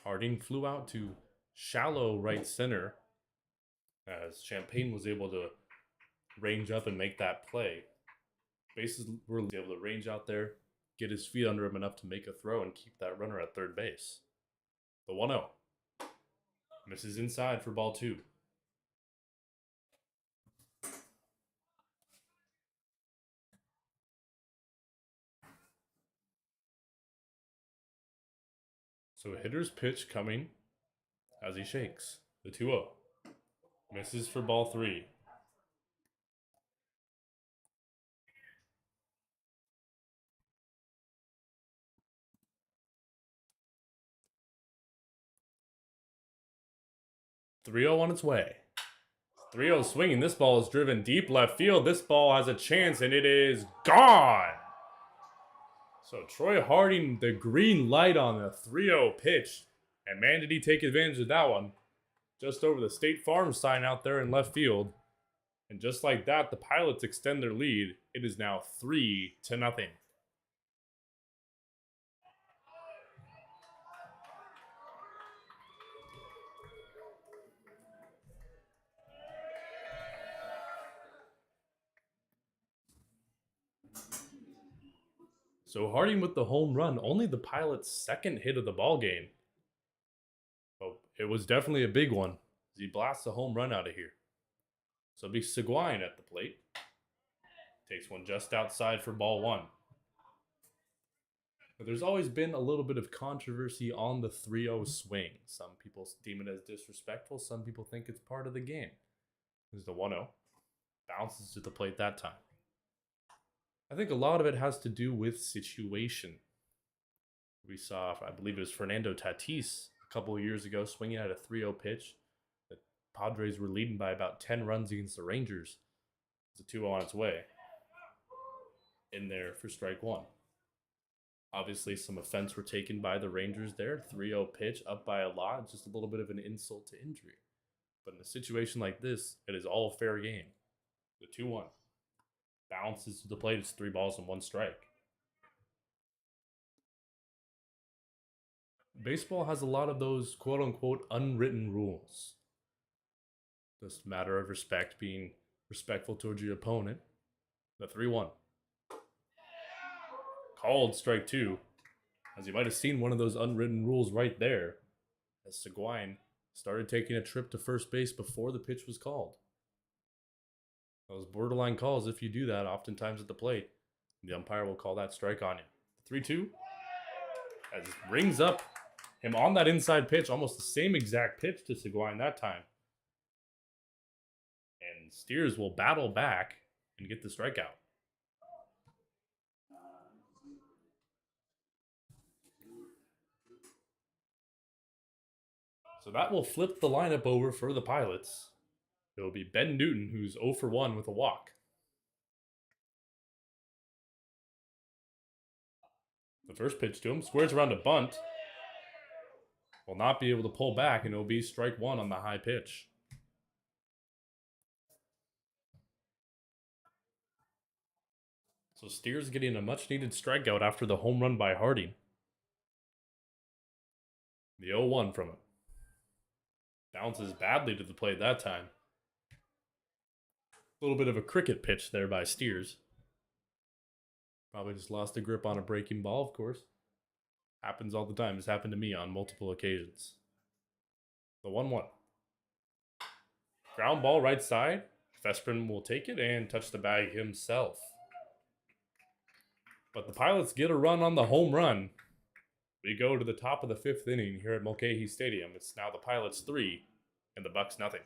Harding flew out to shallow right center as Champagne was able to range up and make that play. Bases were able to range out there, get his feet under him enough to make a throw and keep that runner at third base. The 1-0. Misses inside for ball 2. So a hitter's pitch coming as he shakes. The 2-0. Misses for ball 3. .3-0 on its way. 3-0 swinging. This ball is driven deep left field. This ball has a chance, and it is gone. So Troy Harding, the green light on the 3-0 pitch. And man, did he take advantage of that one. Just over the State Farm sign out there in left field. And just like that, the Pilots extend their lead. It is now 3-0. So Harding with the home run, only the Pilots' second hit of the ball game. Oh, it was definitely a big one as he blasts a home run out of here. So it'll be Seguin at the plate. Takes one just outside for ball one. But there's always been a little bit of controversy on the 3-0 swing. Some people deem it as disrespectful. Some people think it's part of the game. There's the 1-0. Bounces to the plate that time. I think a lot of it has to do with situation. We saw, I believe it was Fernando Tatis a couple of years ago swinging at a 3-0 pitch. The Padres were leading by about 10 runs against the Rangers. It's a 2-0 on its way. In there for strike one. Obviously, some offense were taken by the Rangers there. 3-0 pitch, up by a lot. Just a little bit of an insult to injury. But in a situation like this, it is all fair game. The 2-1. Bounces to the plate. It's 3 balls and 1 strike. Baseball has a lot of those quote-unquote unwritten rules. Just a matter of respect, being respectful towards your opponent. The 3-1. Called strike 2. As you might have seen one of those unwritten rules right there. As Seguin started taking a trip to first base before the pitch was called. Those borderline calls, if you do that, oftentimes at the plate, the umpire will call that strike on you. 3-2. As it rings up him on that inside pitch, almost the same exact pitch to Seguin that time. And Steers will battle back and get the strikeout. So that will flip the lineup over for the Pilots. It will be Ben Newton, who's 0 for 1 with a walk. The first pitch to him, squares around a bunt. Will not be able to pull back, and it will be strike 1 on the high pitch. So Steers getting a much-needed strikeout after the home run by Harding. The 0-1 from him. Bounces badly to the plate that time. A little bit of a cricket pitch there by Steers. Probably just lost a grip on a breaking ball, of course. Happens all the time. It's happened to me on multiple occasions. The 1-1. Ground ball right side. Vesperman will take it and touch the bag himself. But the Pilots get a run on the home run. We go to the top of the 5th inning here at Mulcahy Stadium. It's now the Pilots 3 and the Bucs nothing.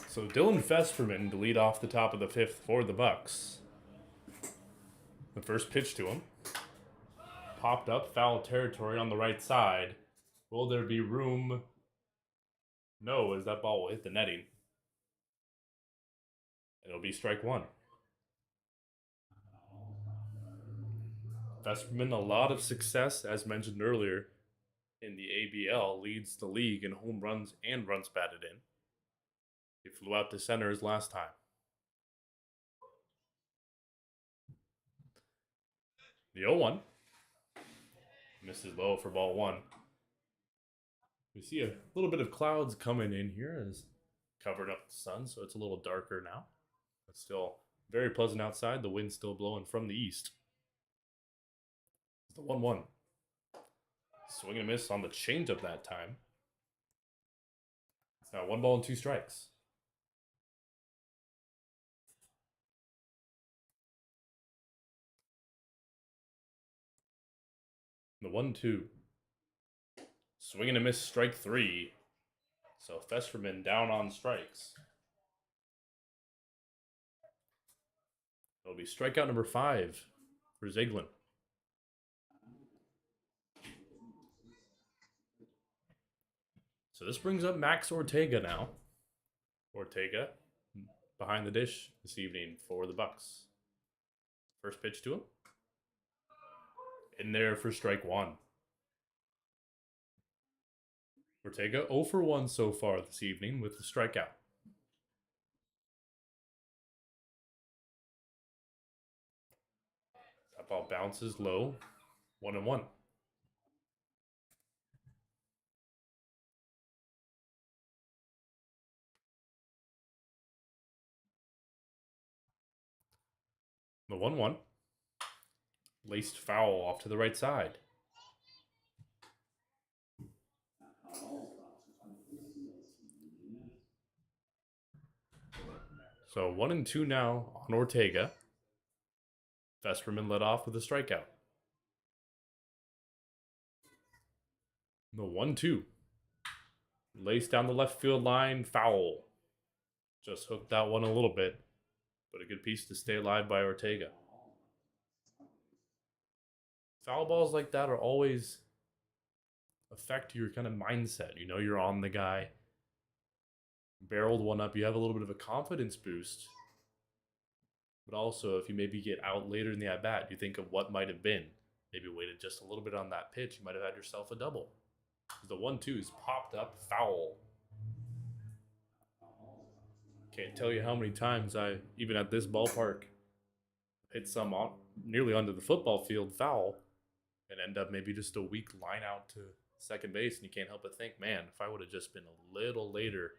So Dylan Vesperman to lead off the top of the 5th for the Bucs. The first pitch to him. Popped up, foul territory on the right side. Will there be room? No, as that ball will hit the netting. It'll be strike 1. Vesterman, a lot of success, as mentioned earlier, in the ABL, leads the league in home runs and runs batted in. He flew out to center his last time. The 0-1 misses low for ball one. We see a little bit of clouds coming in here as covered up the sun, so it's a little darker now. But still very pleasant outside. The wind's still blowing from the east. It's the 1-1. Swing and a miss on the changeup that time. It's now 1 ball and 2 strikes. The 1-2. Swing and a miss, strike 3. So Festerman down on strikes. It'll be strikeout number 5 for Zeglin. So this brings up Max Ortega now. Ortega behind the dish this evening for the Bucs. First pitch to him. In there for strike 1. Ortega 0 for 1 so far this evening with the strikeout. That ball bounces low. 1-1. The 1-1. Laced foul off to the right side. So 1-2 now on Ortega. Vesterman led off with a strikeout. The 1-2. Laced down the left field line, foul. Just hooked that one a little bit, but a good piece to stay alive by Ortega. Foul balls like that are always affect your kind of mindset. You know you're on the guy. Barreled one up, you have a little bit of a confidence boost. But also, if you maybe get out later in the at-bat, you think of what might have been. Maybe waited just a little bit on that pitch, you might have had yourself a double. The 1-2 is popped up, foul. Can't tell you how many times I, even at this ballpark, hit some on, nearly onto the football field foul and end up maybe just a weak line out to second base, and you can't help but think, man, if I would have just been a little later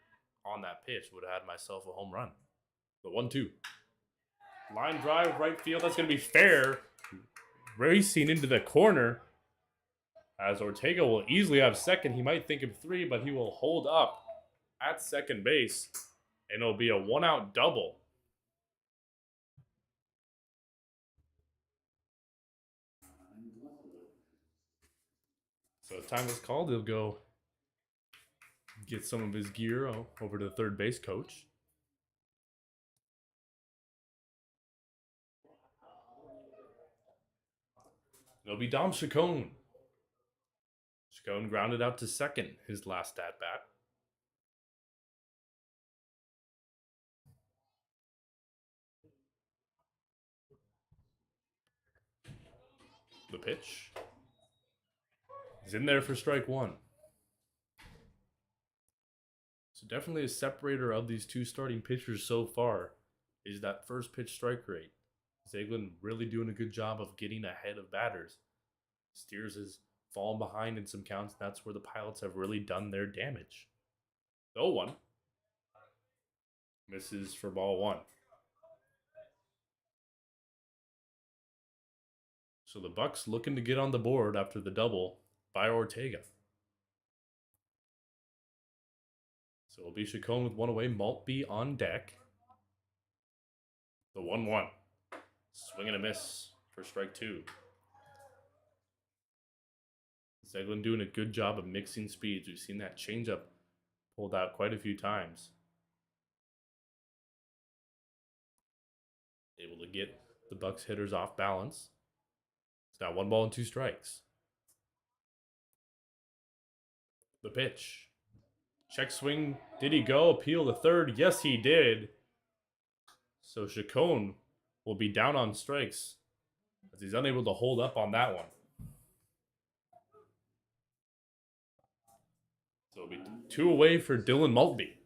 on that pitch, would have had myself a home run. The 1-2. Line drive, right field. That's going to be fair. Racing into the corner. As Ortega will easily have second. He might think of 3, but he will hold up at second base. And it'll be a 1-out double. So as time is called, he'll go get some of his gear over to the third base coach. It'll be Dom Chacon. Chacon grounded out to second his last at-bat. The pitch. He's in there for strike 1. So definitely a separator of these two starting pitchers so far is that first pitch strike rate. Zeglin really doing a good job of getting ahead of batters. Steers has fallen behind in some counts. That's where the Pilots have really done their damage. The 0-1 misses for ball 1. So the Bucs looking to get on the board after the double by Ortega. So it'll be Chacon with one away. Maltby on deck. The 1-1. Swing and a miss for strike 2. Zeglin doing a good job of mixing speeds. We've seen that changeup pulled out quite a few times. Able to get the Bucs hitters off balance. It's now 1 ball and 2 strikes. The pitch. Check swing. Did he go? Appeal to third. Yes, he did. So Chacon will be down on strikes as he's unable to hold up on that one. So it'll be 2 away for Dylan Maltby.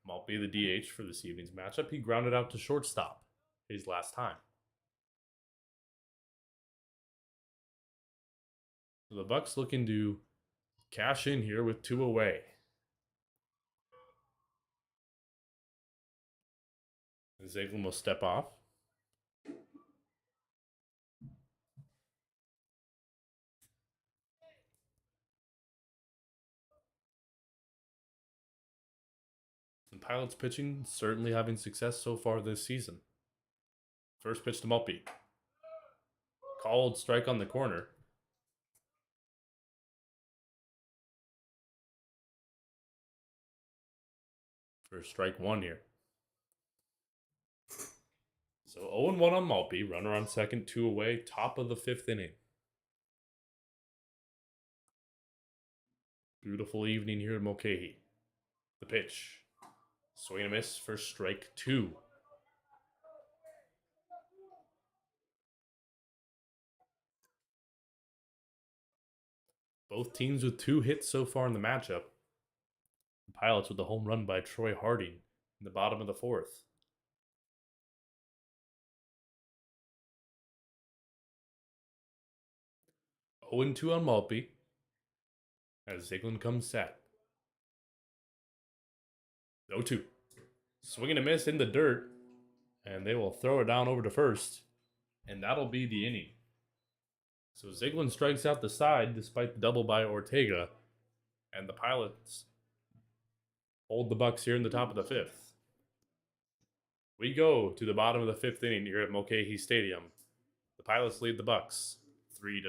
Maltby, the DH for this evening's matchup. He grounded out to shortstop his last time. So the Bucs looking to cash in here with 2 away. Zeglin will step off. And Pilots pitching certainly having success so far this season. First pitch to Maltby. Called strike on the corner. For strike 1 here. So 0-1 on Maltby. Runner on second, 2 away. Top of the 5th inning. Beautiful evening here at Mulcahy. The pitch. Swing and a miss for strike 2. Both teams with 2 hits so far in the matchup. The Pilots with a home run by Troy Harding in the bottom of the 4th. Oh 2 on Maltby as Zeglin comes set. 0-2. Swing and a miss in the dirt, and they will throw it down over to first, and that'll be the inning. So Zeglin strikes out the side despite the double by Ortega, and the Pilots hold the Bucs here in the top of the 5th. We go to the bottom of the 5th inning here at Mulcahy Stadium. The Pilots lead the Bucs 3-0.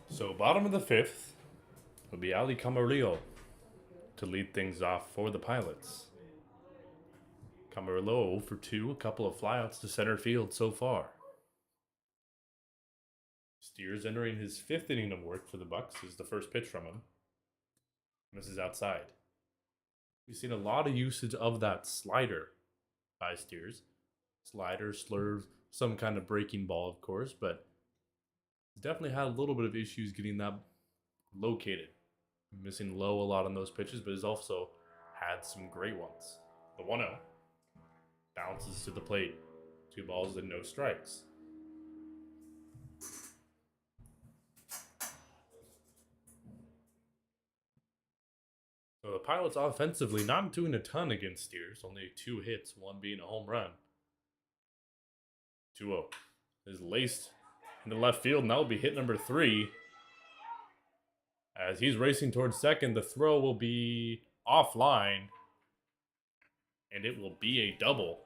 So bottom of the 5th will be Ali Camarillo to lead things off for the Pilots. Camarillo 0 for 2, a couple of flyouts to center field so far. Steers entering his 5th inning of work for the Bucs is the first pitch from him. Misses outside. We've seen a lot of usage of that slider by Steers. Slider, slurve, some kind of breaking ball, of course, but he's definitely had a little bit of issues getting that located. Missing low a lot on those pitches, but has also had some great ones. The 1-0 bounces to the plate. 2 balls and no strikes. So the Pilots offensively not doing a ton against Steers. Only 2 hits, 1 being a home run. 2-0 is laced in the left field, and that will be hit number 3. As he's racing towards second, the throw will be offline, and it will be a double.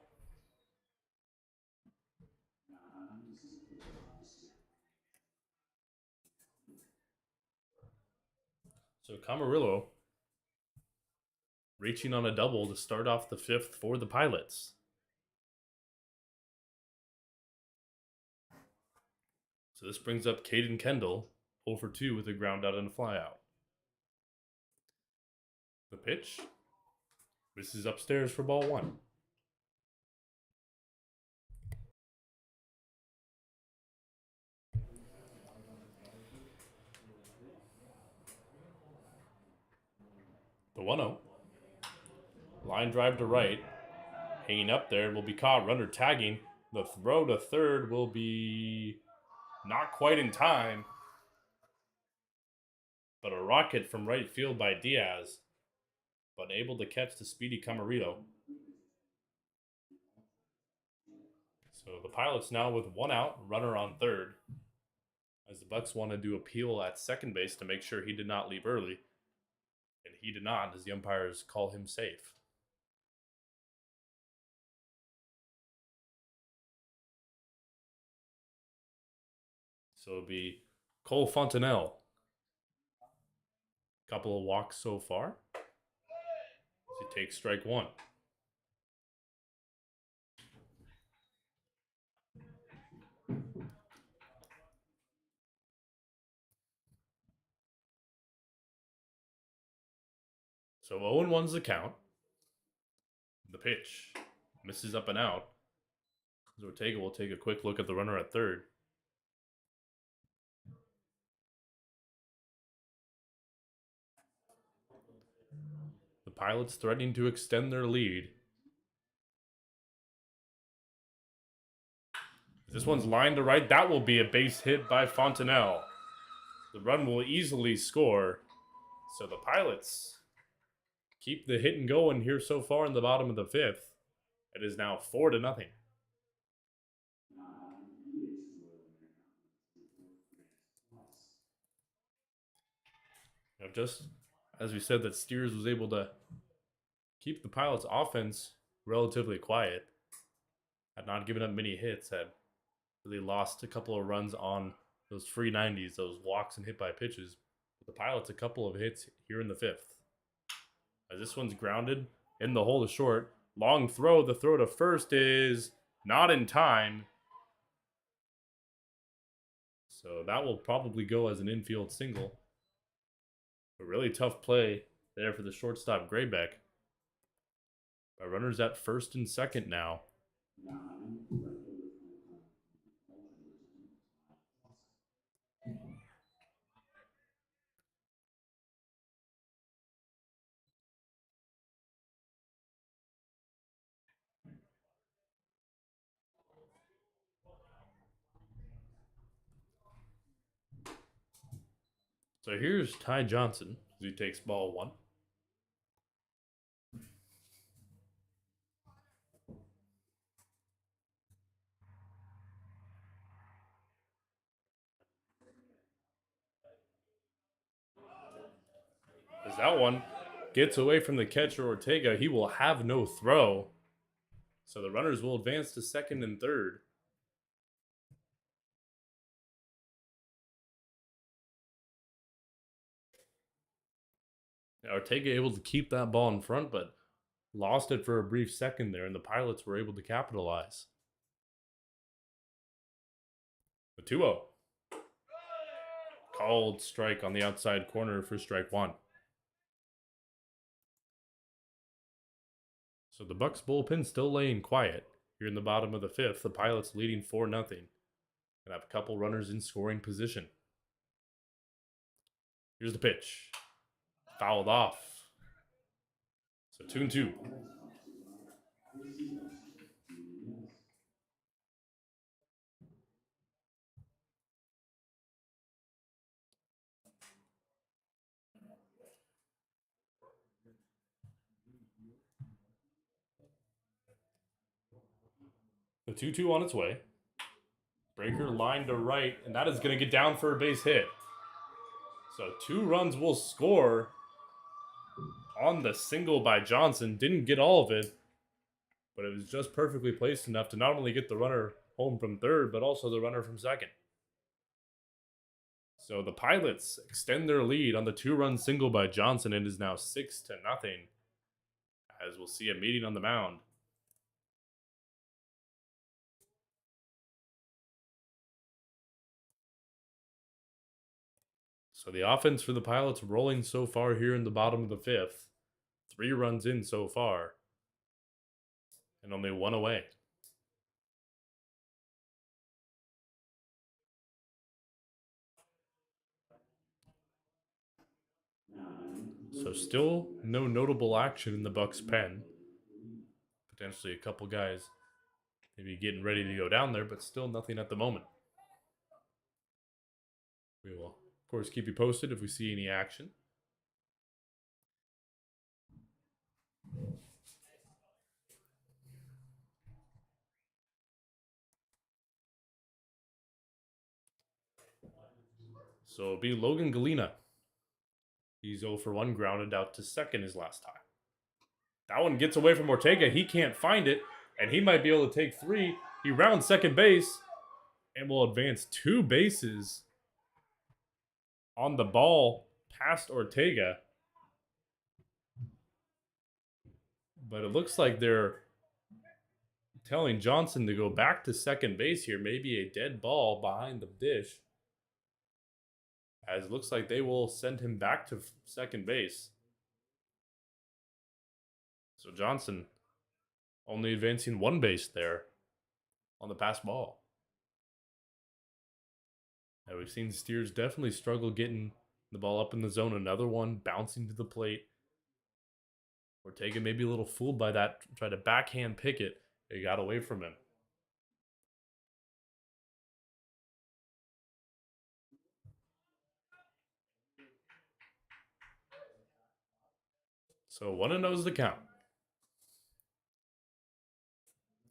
So Camarillo reaching on a double to start off the 5th for the Pilots. So this brings up Caden Kendall, 0 for 2 with a ground out and a fly out. The pitch. This is upstairs for ball 1. The 1-0. Line drive to right. Hanging up there will be caught. Runner tagging. The throw to third will be not quite in time. But a rocket from right field by Diaz. But able to catch the speedy Camarito. So the Pilots now with 1 out, runner on third. As the Bucs wanted to appeal at second base to make sure he did not leave early. And he did not, as the umpires call him safe. So it'll be Cole Fontenelle. Couple of walks so far. As he takes strike 1. So 0-1's the count. The pitch misses up and out. Ortega will take a quick look at the runner at third. The Pilots threatening to extend their lead. This one's lined to right. That will be a base hit by Fontenelle. The run will easily score. So the Pilots keep the hitting going here so far in the bottom of the 5th. It is now 4-0. Now, just as we said that Steers was able to keep the Pilots' offense relatively quiet, had not given up many hits, had really lost a couple of runs on those free 90s, those walks and hit by pitches. But the Pilots a couple of hits here in the 5th. As this one's grounded in the hole to short. Long throw. The throw to first is not in time. So that will probably go as an infield single. A really tough play there for the shortstop Graybeck. Our runners at first and second now. So here's Ty Johnson as he takes ball 1. As that one gets away from the catcher Ortega, he will have no throw. So the runners will advance to second and third. Now, Ortega able to keep that ball in front, but lost it for a brief second there, and the Pilots were able to capitalize. The 2-0. Called strike on the outside corner for strike 1. So the Bucs bullpen still laying quiet. Here in the bottom of the 5th, the Pilots leading 4-0. And have a couple runners in scoring position. Here's the pitch. Fouled off. So 2-2. The 2-2 on its way. Breaker line to right, and that is going to get down for a base hit. So 2 runs will score on the single by Johnson. Didn't get all of it, but it was just perfectly placed enough to not only get the runner home from third, but also the runner from second. So the Pilots extend their lead on the 2-run single by Johnson. It is now 6-0, as we'll see a meeting on the mound. So the offense for the Pilots rolling so far here in the bottom of the fifth. 3 runs in so far. And only 1 away. So still no notable action in the Bucs pen. Potentially a couple guys maybe getting ready to go down there, but still nothing at the moment. We will, of course, keep you posted if we see any action. So it'll be Logan Galena. He's 0 for 1, grounded out to second his last time. That one gets away from Ortega. He can't find it, and he might be able to take 3. He rounds second base and will advance 2 bases on the ball past Ortega. But it looks like they're telling Johnson to go back to second base here. Maybe a dead ball behind the dish. As it looks like they will send him back to second base. So Johnson only advancing 1 base there on the pass ball. Now we've seen Steers definitely struggle getting the ball up in the zone. Another one bouncing to the plate. Ortega maybe a little fooled by that. Tried to backhand pick it. It got away from him. So 1-0 is the count.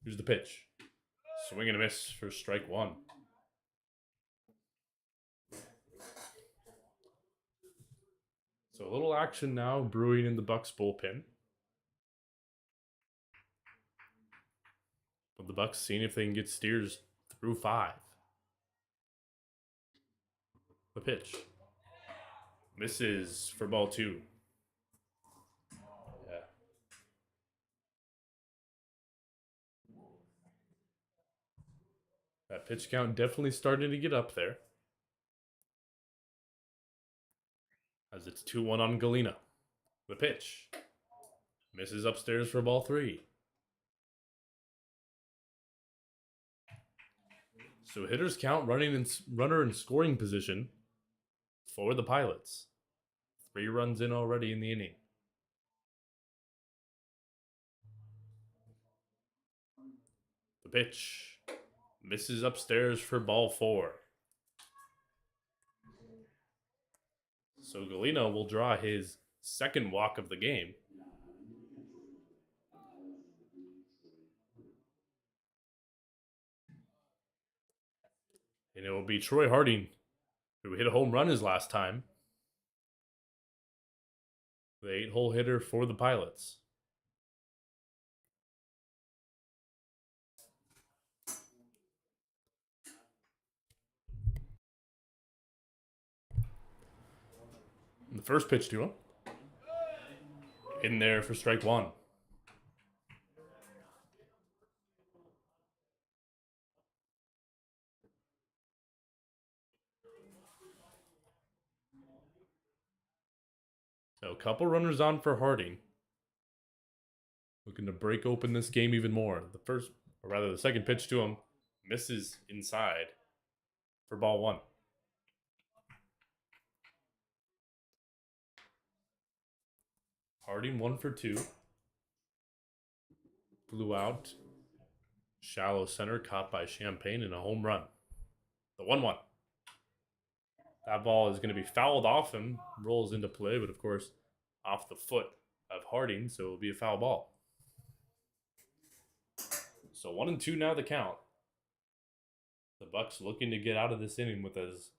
Here's the pitch. Swing and a miss for strike 1. So a little action now brewing in the Bucs bullpen. But the Bucs seeing if they can get Steers through 5. The pitch. Misses for ball 2. Yeah. That pitch count definitely starting to get up there. As it's 2-1 on Galena. The pitch. Misses upstairs for ball 3. So hitters count runner in scoring position for the Pilots. 3 runs in already in the inning. The pitch. Misses upstairs for ball 4. So Galena will draw his second walk of the game. And it will be Troy Harding, who hit a home run his last time. The 8-hole hitter for the Pilots. The first pitch to him. In there for strike 1. So a couple runners on for Harding. Looking to break open this game even more. The second pitch to him misses inside for ball 1. Harding 1 for 2. Blew out. Shallow center caught by Champagne in a home run. The 1-1. That ball is going to be fouled off him. Rolls into play, but of course off the foot of Harding, so it will be a foul ball. So 1-2 now the count. The Bucs looking to get out of this inning with as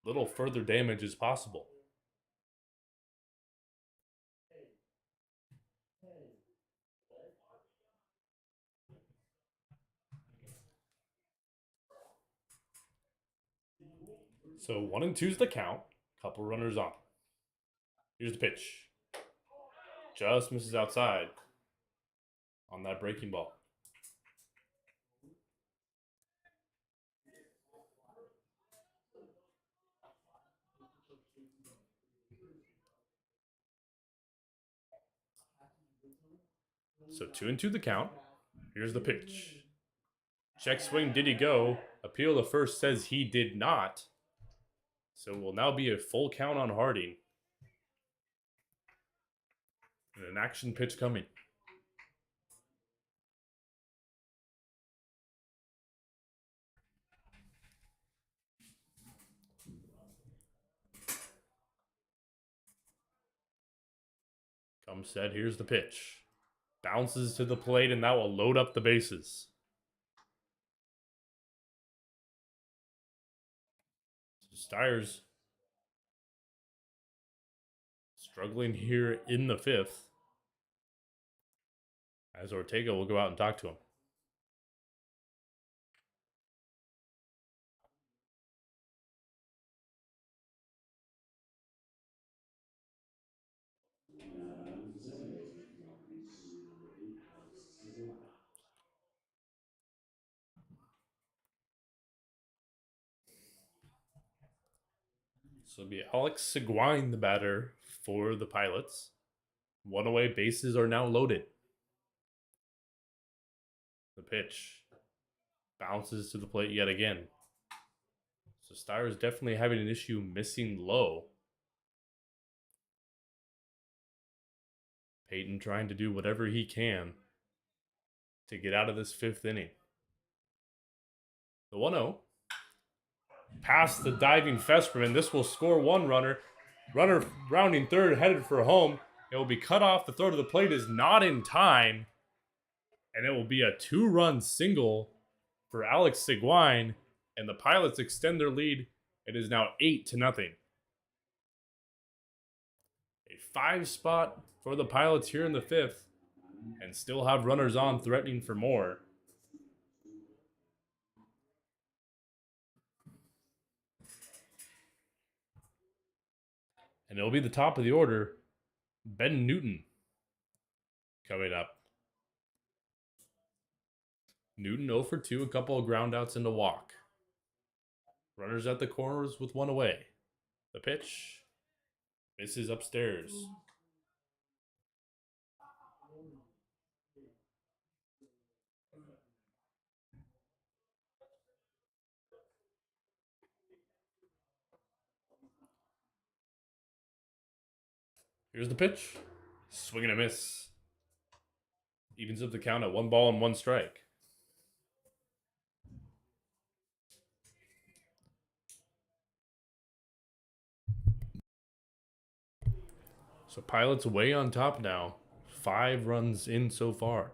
little further damage as possible. So 1-2 is the count. Couple runners on. Here's the pitch. Just misses outside on that breaking ball. So 2-2 the count. Here's the pitch. Check swing, did he go? Appeal to first says he did not. So it will now be a full count on Harding. And an action pitch coming. Comes set, here's the pitch. Bounces to the plate, and that will load up the bases. So Steyer's struggling here in the fifth, as Ortega will go out and talk to him. So it'll be Alex Seguin, the batter for the Pilots. One away, bases are now loaded. The pitch bounces to the plate yet again. So Steyer is definitely having an issue missing low. Peyton trying to do whatever he can to get out of this fifth inning. The 1-0. Past the diving Fesperman. This will score one runner. Runner rounding third, headed for home. It will be cut off. The throw to the plate is not in time. And it will be a 2-run single for Alex Seguin. And the Pilots extend their lead. It is now 8-0. A 5-spot for the Pilots here in the fifth. And still have runners on threatening for more. And it'll be the top of the order, Ben Newton, coming up. Newton 0 for 2, a couple of groundouts and a walk. Runners at the corners with one away. The pitch misses upstairs. Here's the pitch. Swing and a miss. Evens up the count at 1 ball and 1 strike. So Pilots way on top now. 5 runs in so far.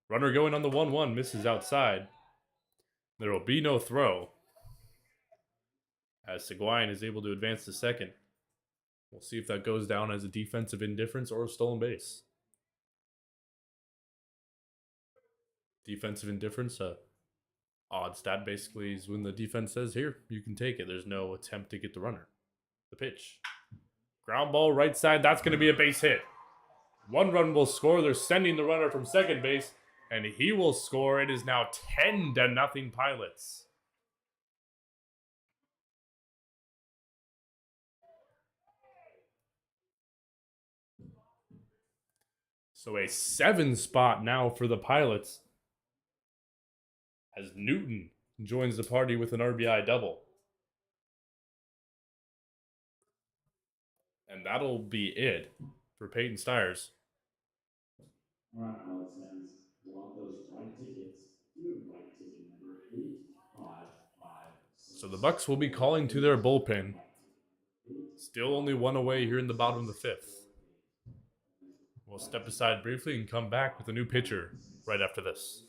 Runner going on the 1-1, misses outside. There will be no throw, as Seguin is able to advance to second. We'll see if that goes down as a defensive indifference or a stolen base. Defensive indifference, odd stat basically is when the defense says, here, you can take it. There's no attempt to get the runner. The pitch. Ground ball right side, that's going to be a base hit. 1 run will score. They're sending the runner from second base, and he will score. It is now 10-0 Pilots. So a 7-spot now for the Pilots, as Newton joins the party with an RBI double. And that'll be it for Peyton Steyers. All right, Alex fans, want those white tickets? White ticket number 855. So the Bucs will be calling to their bullpen. Still only 1 away here in the bottom of the fifth. We'll step aside briefly and come back with a new pitcher right after this.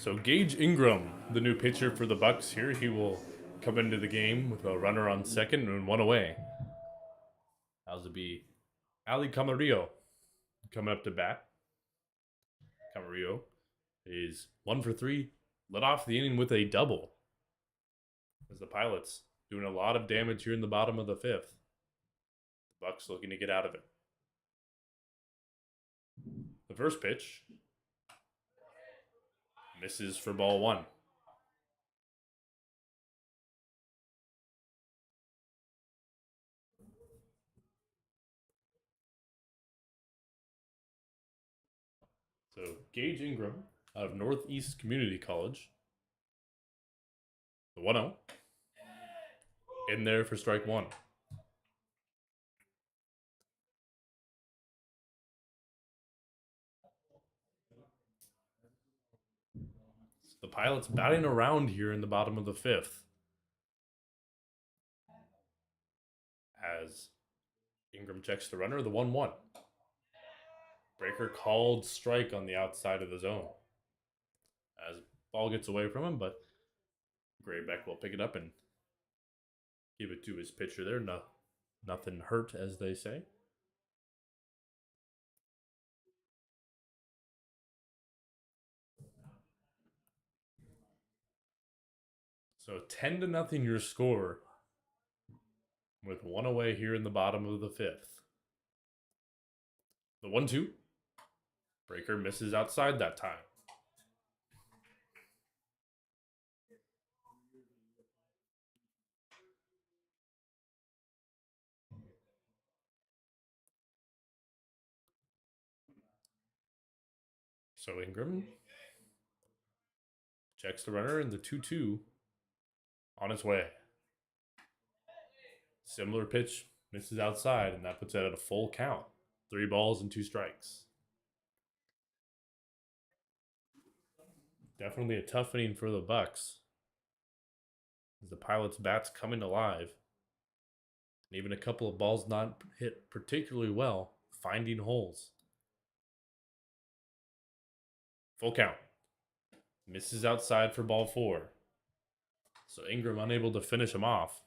So Gage Ingram, the new pitcher for the Bucs here, he will come into the game with a runner on second and one away. How's it be? Ali Camarillo coming up to bat. Camarillo is 1 for 3, led off the inning with a double. As the Pilots doing a lot of damage here in the bottom of the fifth. The Bucs looking to get out of it. The first pitch misses for ball one. So Gage Ingram out of Northeast Community College. The 1-0. In there for strike one. So the Pilots batting around here in the bottom of the fifth. As Ingram checks the runner, the 1-1. Breaker called strike on the outside of the zone. As ball gets away from him, but Graybeck will pick it up and give it to his pitcher there. No, nothing hurt, as they say. So 10-0 your score with one away here in the bottom of the fifth. The 1-2. Breaker misses outside that time. So Ingram checks the runner and the 2-2 on its way. Similar pitch, misses outside, and that puts it at a full count. 3 balls and 2 strikes. Definitely a tough inning for the Bucs. As the Pilots' bats coming alive. And even a couple of balls not hit particularly well, finding holes. Full count. Misses outside for ball 4. So Ingram unable to finish him off.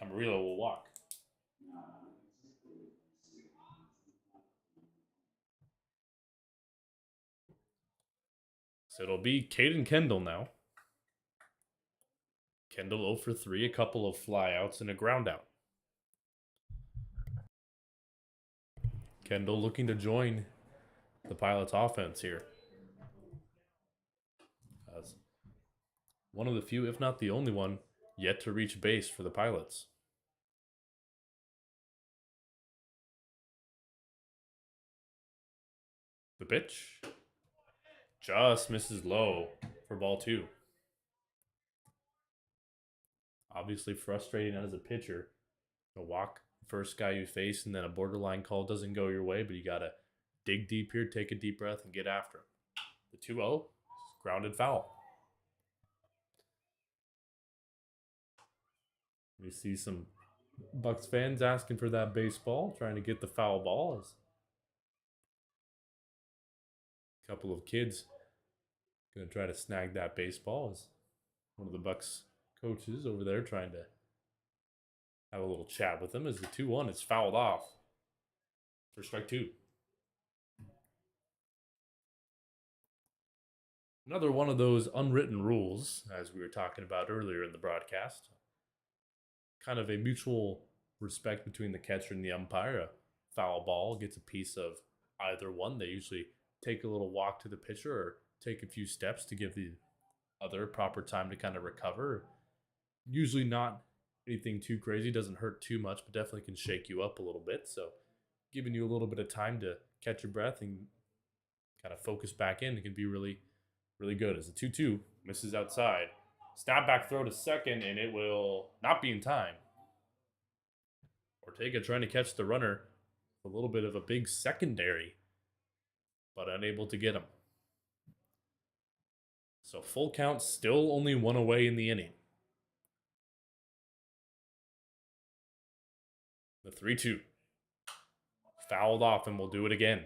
Camarillo will walk. So it'll be Caden Kendall now. Kendall 0 for 3, a couple of flyouts and a ground out. Kendall looking to join the Pilots offense here. As one of the few, if not the only one, yet to reach base for the Pilots. The pitch just misses low for ball 2. Obviously frustrating as a pitcher. A walk, first guy you face, and then a borderline call doesn't go your way, but you got to dig deep here, take a deep breath, and get after him. The 2-0 grounded foul. We see some Bucs fans asking for that baseball, trying to get the foul ball. As a couple of kids going to try to snag that baseball. As one of the Bucs coaches over there trying to have a little chat with him as the 2-1 is fouled off for strike 2. Another one of those unwritten rules, as we were talking about earlier in the broadcast. Kind of a mutual respect between the catcher and the umpire. A foul ball gets a piece of either one. They usually take a little walk to the pitcher or take a few steps to give the other proper time to kind of recover. Usually not anything too crazy, doesn't hurt too much, but definitely can shake you up a little bit. So giving you a little bit of time to catch your breath and kind of focus back in, it can be really, really good. As the 2-2 misses outside. Snap back throw to second, and it will not be in time. Ortega trying to catch the runner. A little bit of a big secondary, but unable to get him. So full count, still only one away in the inning. The 3-2. Fouled off, and we'll do it again.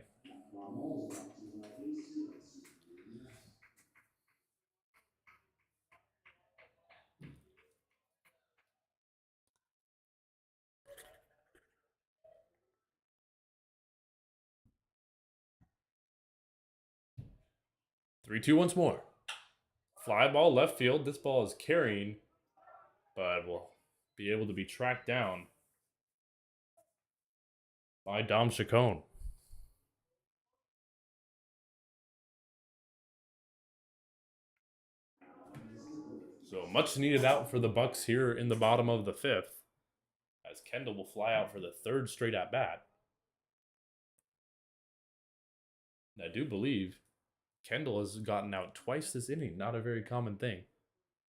3-2 once more. Fly ball left field. This ball is carrying, but will be able to be tracked down by Dom Chacon. So much needed out for the Bucs here in the bottom of the fifth, as Kendall will fly out for the third straight at bat. And I do believe Kendall has gotten out twice this inning. Not a very common thing.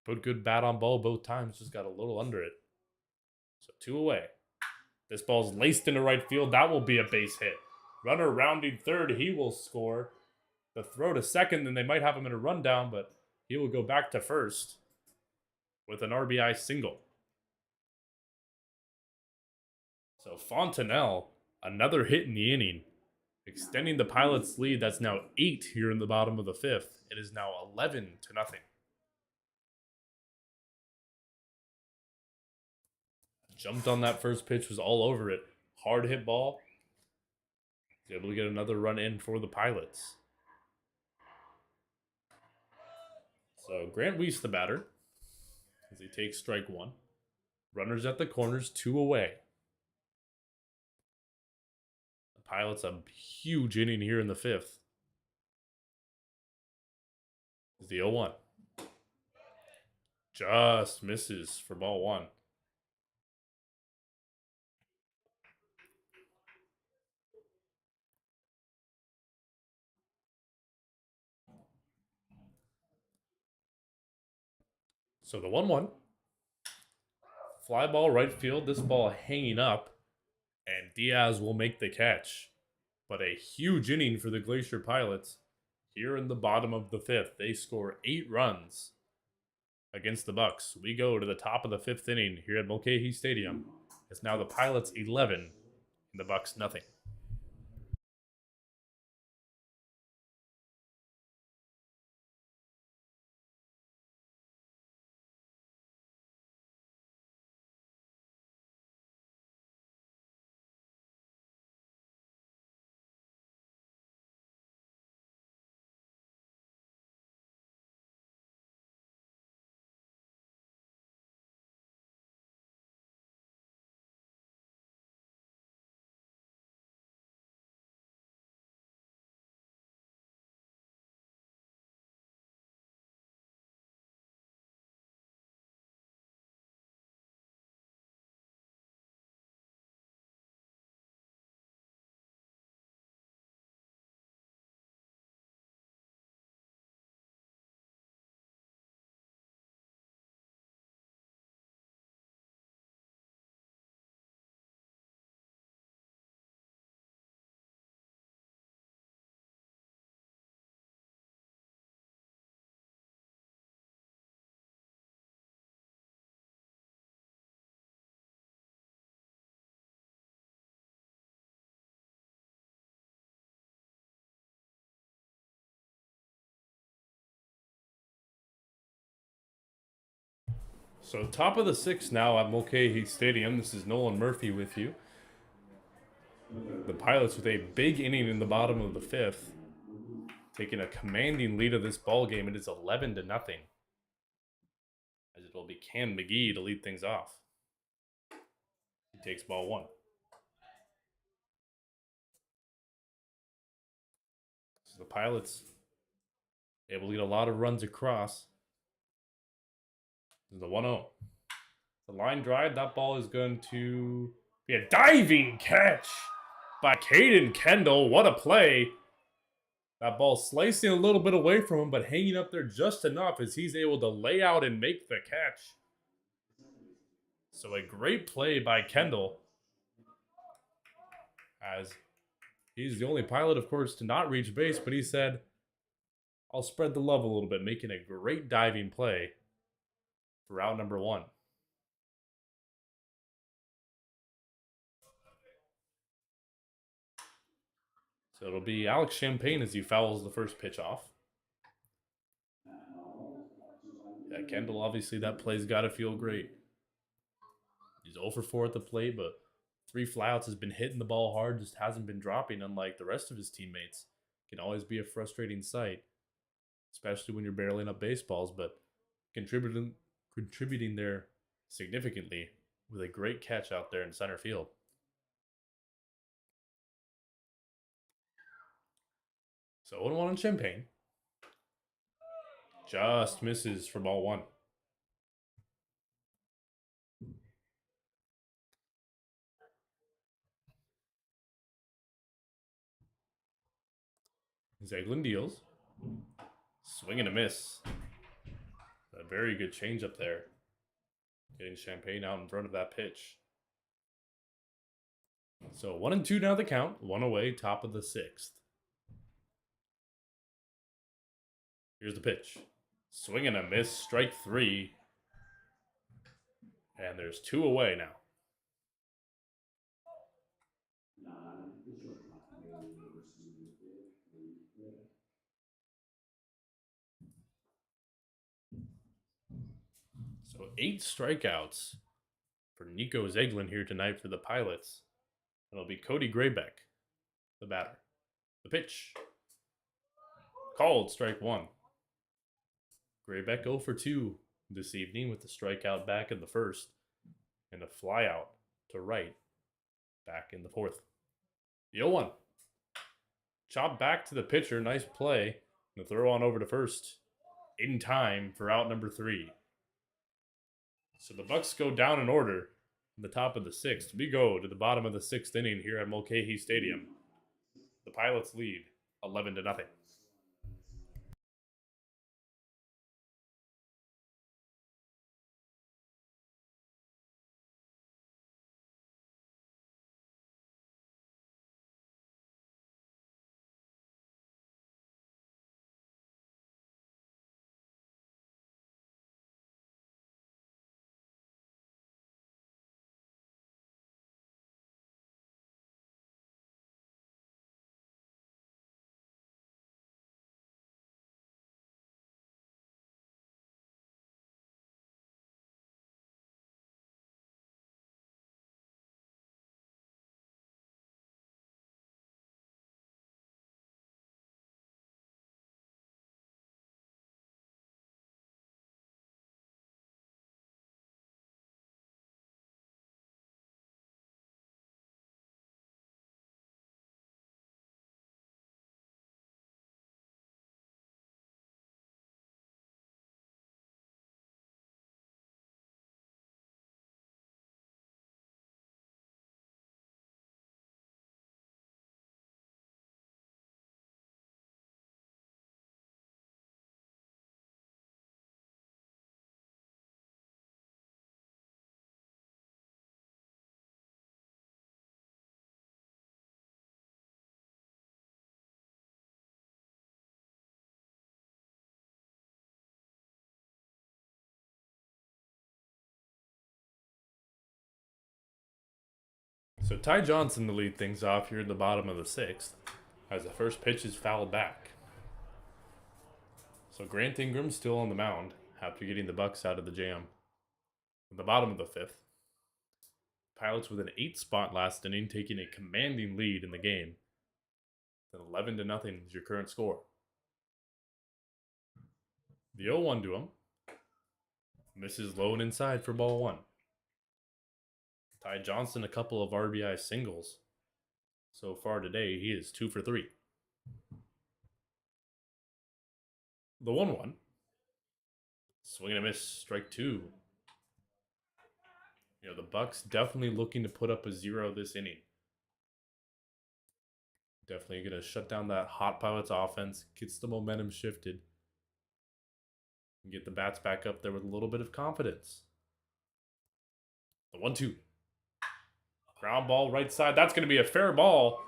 Put good bat on ball both times, just got a little under it. So 2 away. This ball's laced into right field. That will be a base hit. Runner rounding third. He will score. The throw to second, then they might have him in a rundown, but he will go back to first with an RBI single. So Fontenelle, another hit in the inning, extending the Pilots' lead. That's now 8 here in the bottom of the fifth. It is now 11-0. Jumped on that first pitch, was all over it. Hard hit ball. He's able to get another run in for the Pilots. So Grant Weiss, the batter, as he takes strike one. Runners at the corners, 2 away. The Pilots a huge inning here in the fifth. Is the 0-1. Just misses for ball one. So the 1-1. Fly ball right field. This ball hanging up. And Diaz will make the catch. But a huge inning for the Glacier Pilots. Here in the bottom of the fifth. They score 8 runs against the Bucs. We go to the top of the fifth inning here at Mulcahy Stadium. It's now the Pilots 11 and the Bucs nothing. So top of the sixth now at Mulcahy Stadium. This is Nolan Murphy with you. The Pilots with a big inning in the bottom of the fifth, taking a commanding lead of this ball game. It is 11-0, as it will be Cam McGee to lead things off. He takes ball one. So the Pilots able to get a lot of runs across. This is the 1-0. The line drive. That ball is going to be a diving catch by Caden Kendall. What a play. That ball slicing a little bit away from him, but hanging up there just enough as he's able to lay out and make the catch. So a great play by Kendall, as he's the only Pilot, of course, to not reach base, but he said, I'll spread the love a little bit, making a great diving play for out number one. So it'll be Alex Champagne as he fouls the first pitch off. Yeah, Kendall, obviously that play's got to feel great. He's 0 for 4 at the plate, but 3 flyouts, has been hitting the ball hard, just hasn't been dropping, unlike the rest of his teammates. Can always be a frustrating sight. especially when you're barreling up baseballs, but contributing there significantly with a great catch out there in center field. So 0-1 on Champagne. Just misses for ball one. Zeglin deals. Swing and a miss. A very good changeup there. Getting Champagne out in front of that pitch. So 1-2 now the count. One away, top of the sixth. Here's the pitch. Swing and a miss, strike three. And there's two away now. So 8 strikeouts for Nico Zeglin here tonight for the Pilots. It'll be Cody Graybeck, the batter. The pitch. Called strike one. Graybeck 0 for 2 this evening with the strikeout back in the first and a flyout to right back in the fourth. The 0-1. Chop back to the pitcher. Nice play. And the throw on over to first in time for out number 3. So the Bucs go down in order in the top of the sixth. We go to the bottom of the sixth inning here at Mulcahy Stadium. The Pilots lead 11-0. So Ty Johnson to lead things off here in the bottom of the sixth as the first pitch is fouled back. So Grant Ingram still on the mound after getting the Bucs out of the jam. At the bottom of the fifth, Pilots with an 8 spot last inning, taking a commanding lead in the game. Then 11-0 is your current score. The 0-1 to him. Misses low and inside for ball one. Ty Johnson, a couple of RBI singles. So far today, he is 2 for 3. The 1-1. Swing and a miss, strike 2. You know, the Bucs definitely looking to put up a 0 this inning. Definitely going to shut down that hot Pilots offense, gets the momentum shifted, and get the bats back up there with a little bit of confidence. The 1-2. Ground ball right side. That's going to be a fair ball.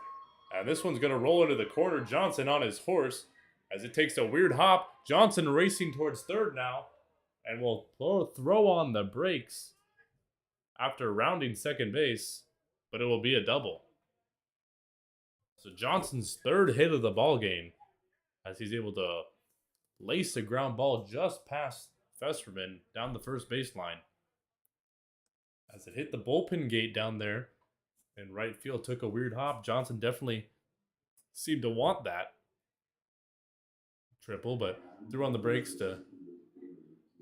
And this one's going to roll into the corner. Johnson on his horse as it takes a weird hop. Johnson racing towards third now. And will throw on the brakes after rounding second base. But it will be a double. So Johnson's third hit of the ball game as he's able to lace a ground ball just past Festerman down the first baseline. As it hit the bullpen gate down there, and right field took a weird hop. Johnson definitely seemed to want that. triple, but threw on the brakes to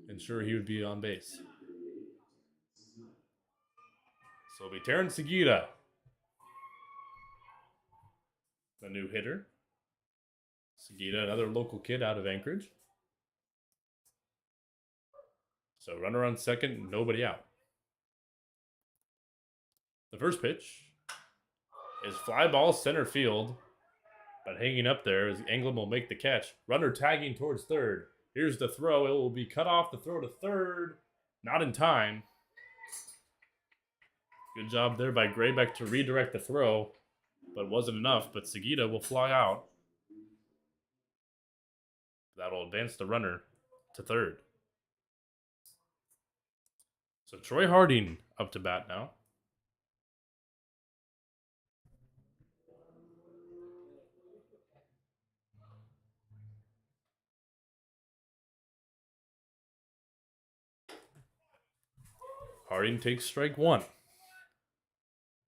ensure he would be on base. So it'll be Terrence Segura, the new hitter. Segura, another local kid out of Anchorage. So runner on second, nobody out. The first pitch is fly ball center field, but hanging up there as Englund will make the catch. Runner tagging towards third. Here's the throw. It will be cut off. The throw to third. Not in time. Good job there by Graybeck to redirect the throw, but wasn't enough. But Segura will fly out. That'll advance the runner to third. So Troy Harding up to bat now. Harding takes strike one.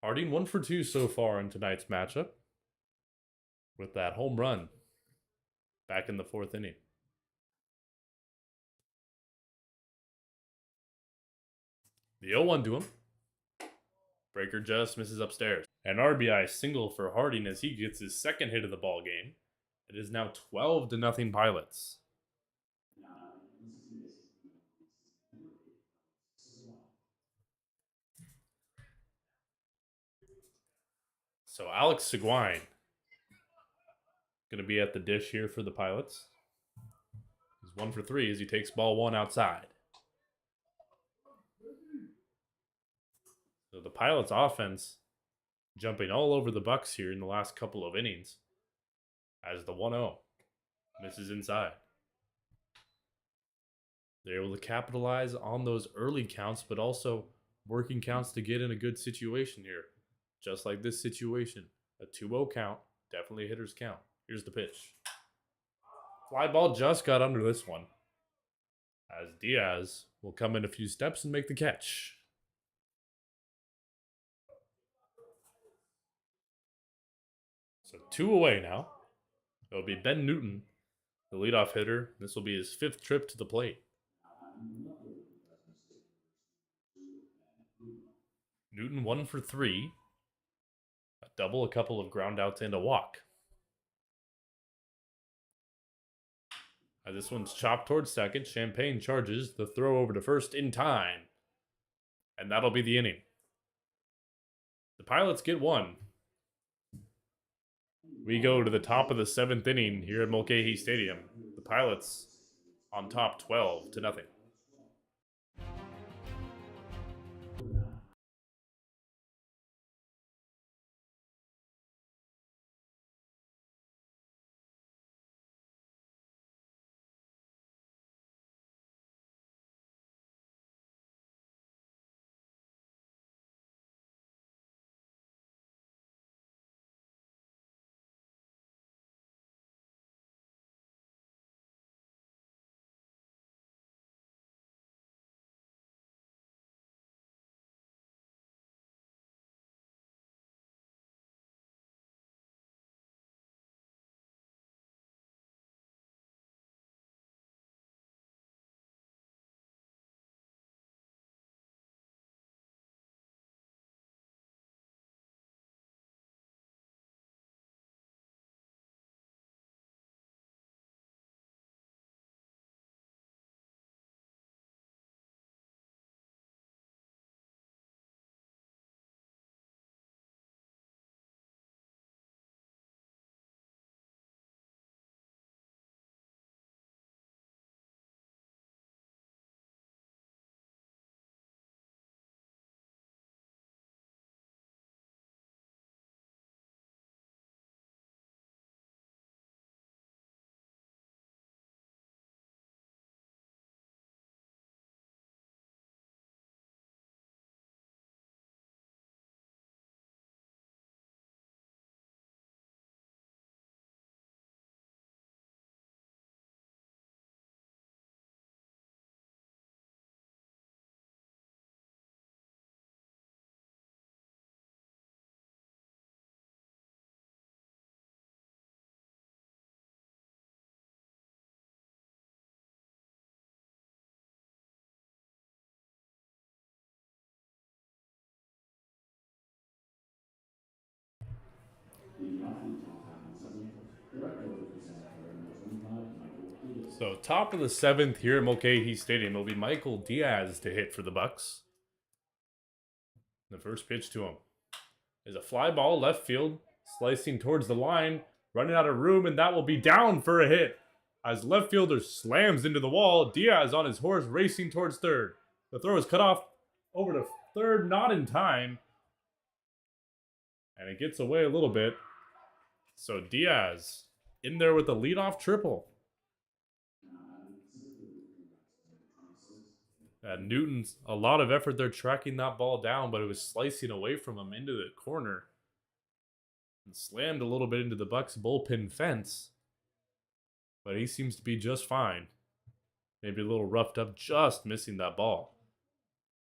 Harding 1 for 2 so far in tonight's matchup with that home run back in the fourth inning. The 0-1 to him. Breaker just misses upstairs. An RBI single for Harding as he gets his second hit of the ball game. It is now 12-0 Pilots. So Alex Seguin going to be at the dish here for the Pilots. He's 1 for 3 as he takes ball one outside. So the Pilots offense jumping all over the Bucs here in the last couple of innings as the 1-0 misses inside. They're able to capitalize on those early counts, but also working counts to get in a good situation here. Just like this situation, a 2-0 count, definitely a hitter's count. Here's the pitch. Fly ball just got under this one, as Diaz will come in a few steps and make the catch. So 2 away now. It'll be Ben Newton, the leadoff hitter. This will be his 5th trip to the plate. Newton 1 for 3. A double, a couple of ground outs, and a walk. This one's chopped towards second. Champagne charges the throw over to first in time. And that'll be the inning. The Pilots get one. We go to the top of the 7th inning here at Mulcahy Stadium. The Pilots on top 12-0. So top of the 7th here at Mulcahy Stadium, it'll be Michael Diaz to hit for the Bucs. The first pitch to him is a fly ball left field, slicing towards the line, running out of room, and that will be down for a hit. As left fielder slams into the wall, Diaz on his horse racing towards third. The throw is cut off over to third, not in time. And it gets away a little bit. So Diaz in there with the leadoff triple. Newton's a lot of effort there tracking that ball down, but it was slicing away from him into the corner. And slammed a little bit into the Bucs bullpen fence. But he seems to be just fine. Maybe a little roughed up, just missing that ball.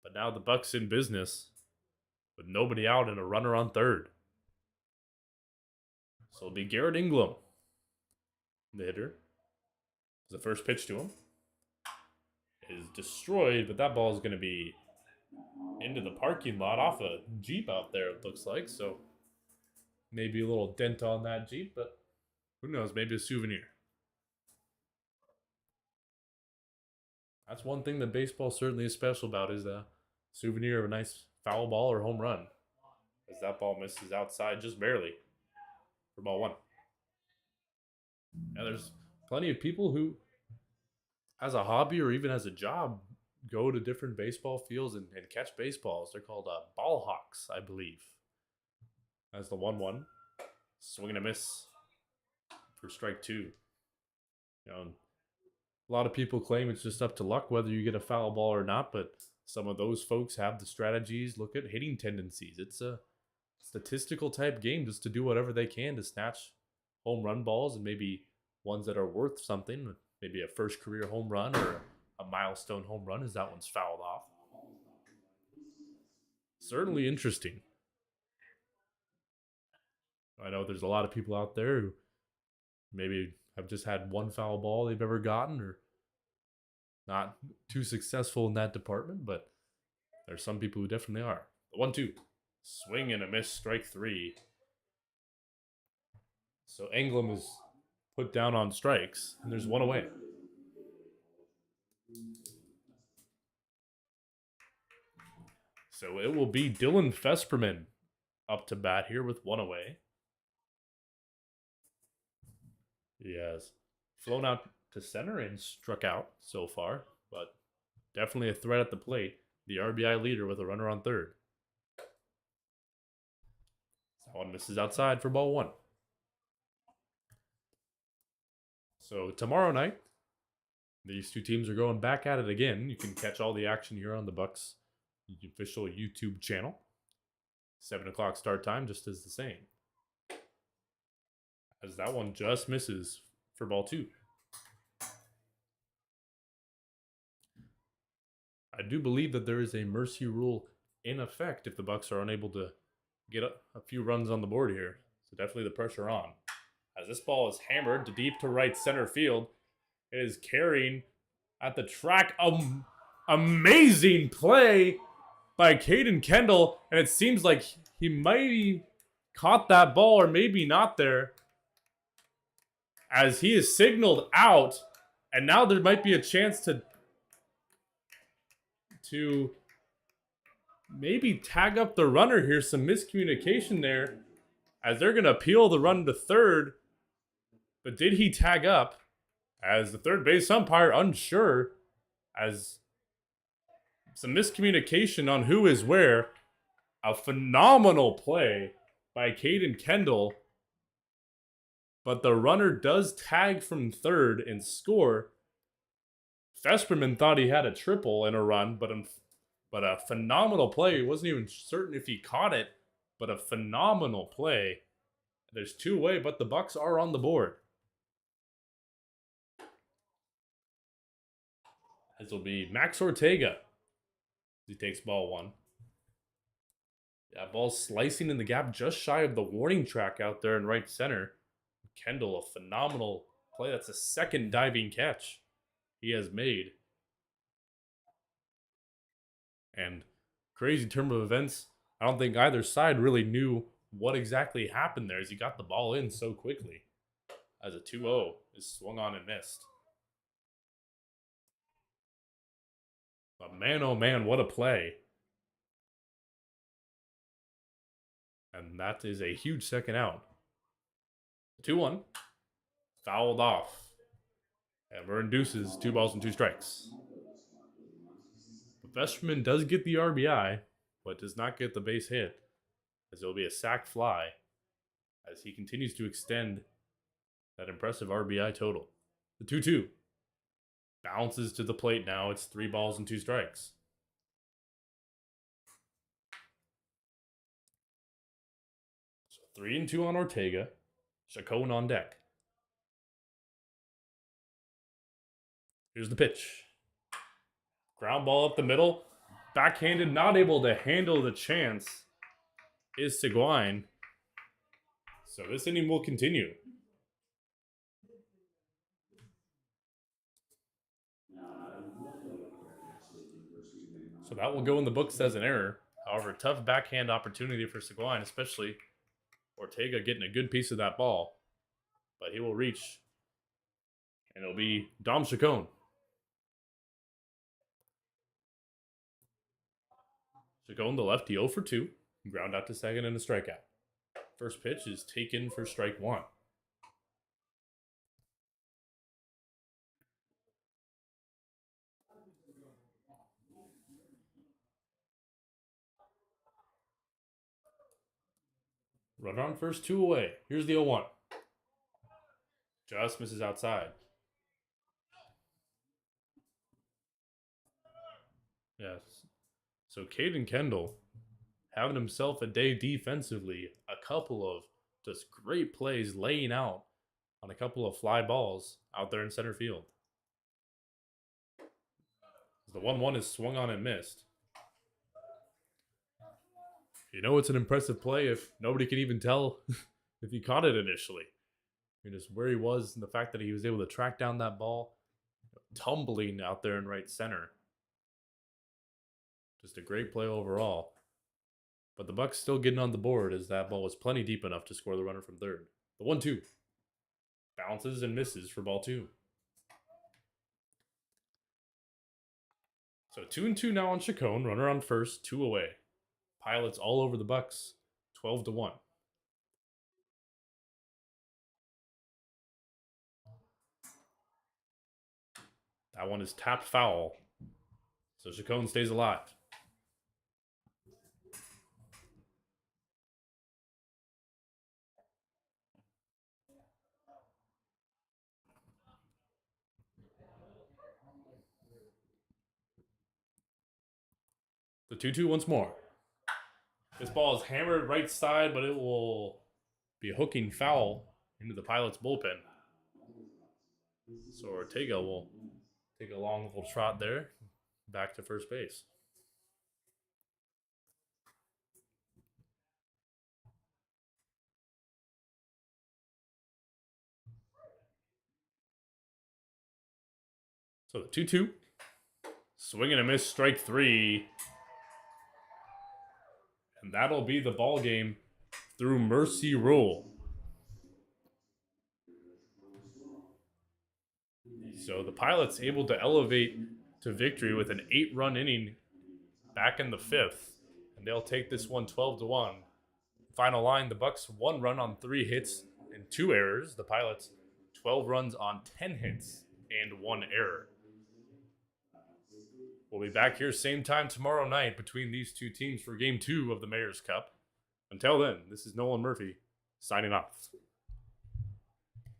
But now the Bucs in business with nobody out and a runner on third. So it'll be Garrett Ingram, the hitter. The first pitch to him is destroyed, but that ball is going to be into the parking lot off a Jeep out there, it looks like. So maybe a little dent on that Jeep, but who knows, maybe a souvenir. That's one thing that baseball certainly is special about, is a souvenir of a nice foul ball or home run. As that ball misses outside just barely for ball 1. Now there's plenty of people who, as a hobby or even as a job, go to different baseball fields and catch baseballs. They're called ball hawks, I believe. As the 1-1. Swing and a miss for strike 2. You know, a lot of people claim it's just up to luck whether you get a foul ball or not, but some of those folks have the strategies, look at hitting tendencies. It's a statistical type game just to do whatever they can to snatch home run balls and maybe ones that are worth something, maybe a first career home run or a milestone home run as that one's fouled off. Certainly interesting. I know there's a lot of people out there who maybe have just had one foul ball they've ever gotten or not too successful in that department, but there's some people who definitely are. The 1-2. Swing and a miss, strike 3. So Ingram is put down on strikes, and there's one away. So it will be Dylan Fesperman up to bat here with one away. He has flown out to center and struck out so far, but definitely a threat at the plate. The RBI leader with a runner on third. That one misses outside for ball 1. So tomorrow night, these two teams are going back at it again. You can catch all the action here on the Bucs official YouTube channel. 7 o'clock start time, just as the same. As that one just misses for ball 2. I do believe that there is a mercy rule in effect if the Bucs are unable to get a few runs on the board here. So definitely the pressure on. As this ball is hammered to deep to right center field, it is carrying at the track. Amazing play by Caden Kendall, and it seems like he might caught that ball or maybe not there, as he is signaled out, and now there might be a chance to maybe tag up the runner here. Some miscommunication there, as they're going to appeal the run to third. But did he tag up? As the third base umpire unsure, as some miscommunication on who is where. A phenomenal play by Caden Kendall. But the runner does tag from third and score. Fesperman thought he had a triple in a run, but a phenomenal play. He wasn't even certain if he caught it, but a phenomenal play. There's 2 away, but the Bucs are on the board. This will be Max Ortega. He takes ball 1. Yeah, ball slicing in the gap just shy of the warning track out there in right center. Kendall, a phenomenal play. That's the second diving catch he has made. And crazy turn of events. I don't think either side really knew what exactly happened there as he got the ball in so quickly. As a 2-0 is swung on and missed. Man, oh man, what a play. And that is a huge second out. 2-1. Fouled off. And we're in deuces, 2 balls and 2 strikes. Vesterman does get the RBI, but does not get the base hit, as it'll be a sac fly as he continues to extend that impressive RBI total. The 2-2 bounces to the plate now. It's 3 balls and 2 strikes. So 3-2 on Ortega. Chacon on deck. Here's the pitch. Ground ball up the middle. Backhanded, not able to handle the chance is Seguin. So this inning will continue. So that will go in the books as an error. However, tough backhand opportunity for Seguin, especially Ortega getting a good piece of that ball. But he will reach, and it'll be Dom Chacon. Chacon, the lefty, 0 for 2. Ground out to second and a strikeout. First pitch is taken for strike 1. Runner on first, 2 away. Here's the 0-1. Just misses outside. Yes. So Caden Kendall having himself a day defensively. A couple of just great plays laying out on a couple of fly balls out there in center field. The 1-1 is swung on and missed. You know it's an impressive play if nobody can even tell if he caught it initially. I mean, just where he was and the fact that he was able to track down that ball, tumbling out there in right center. Just a great play overall. But the Bucs still getting on the board as that ball was plenty deep enough to score the runner from third. The 1-2 bounces and misses for ball 2. So 2-2 now on Chacon. Runner on first, 2 away. Pilots all over the Bucs, 12-1. That one is tapped foul. So Chacon stays alive. The 2-2 once more. This ball is hammered right side, but it will be hooking foul into the Pilots' bullpen. So Ortega will take a long little trot there, back to first base. So the 2-2. Swing and a miss, strike 3. And that'll be the ball game through mercy rule. So the Pilots able to elevate to victory with an 8-run inning back in the 5th. And they'll take this one 12-1. Final line, the Bucs 1 run on 3 hits and 2 errors. The Pilots 12 runs on 10 hits and 1 error. We'll be back here same time tomorrow night between these two teams for Game 2 of the Mayor's Cup. Until then, this is Nolan Murphy, signing off.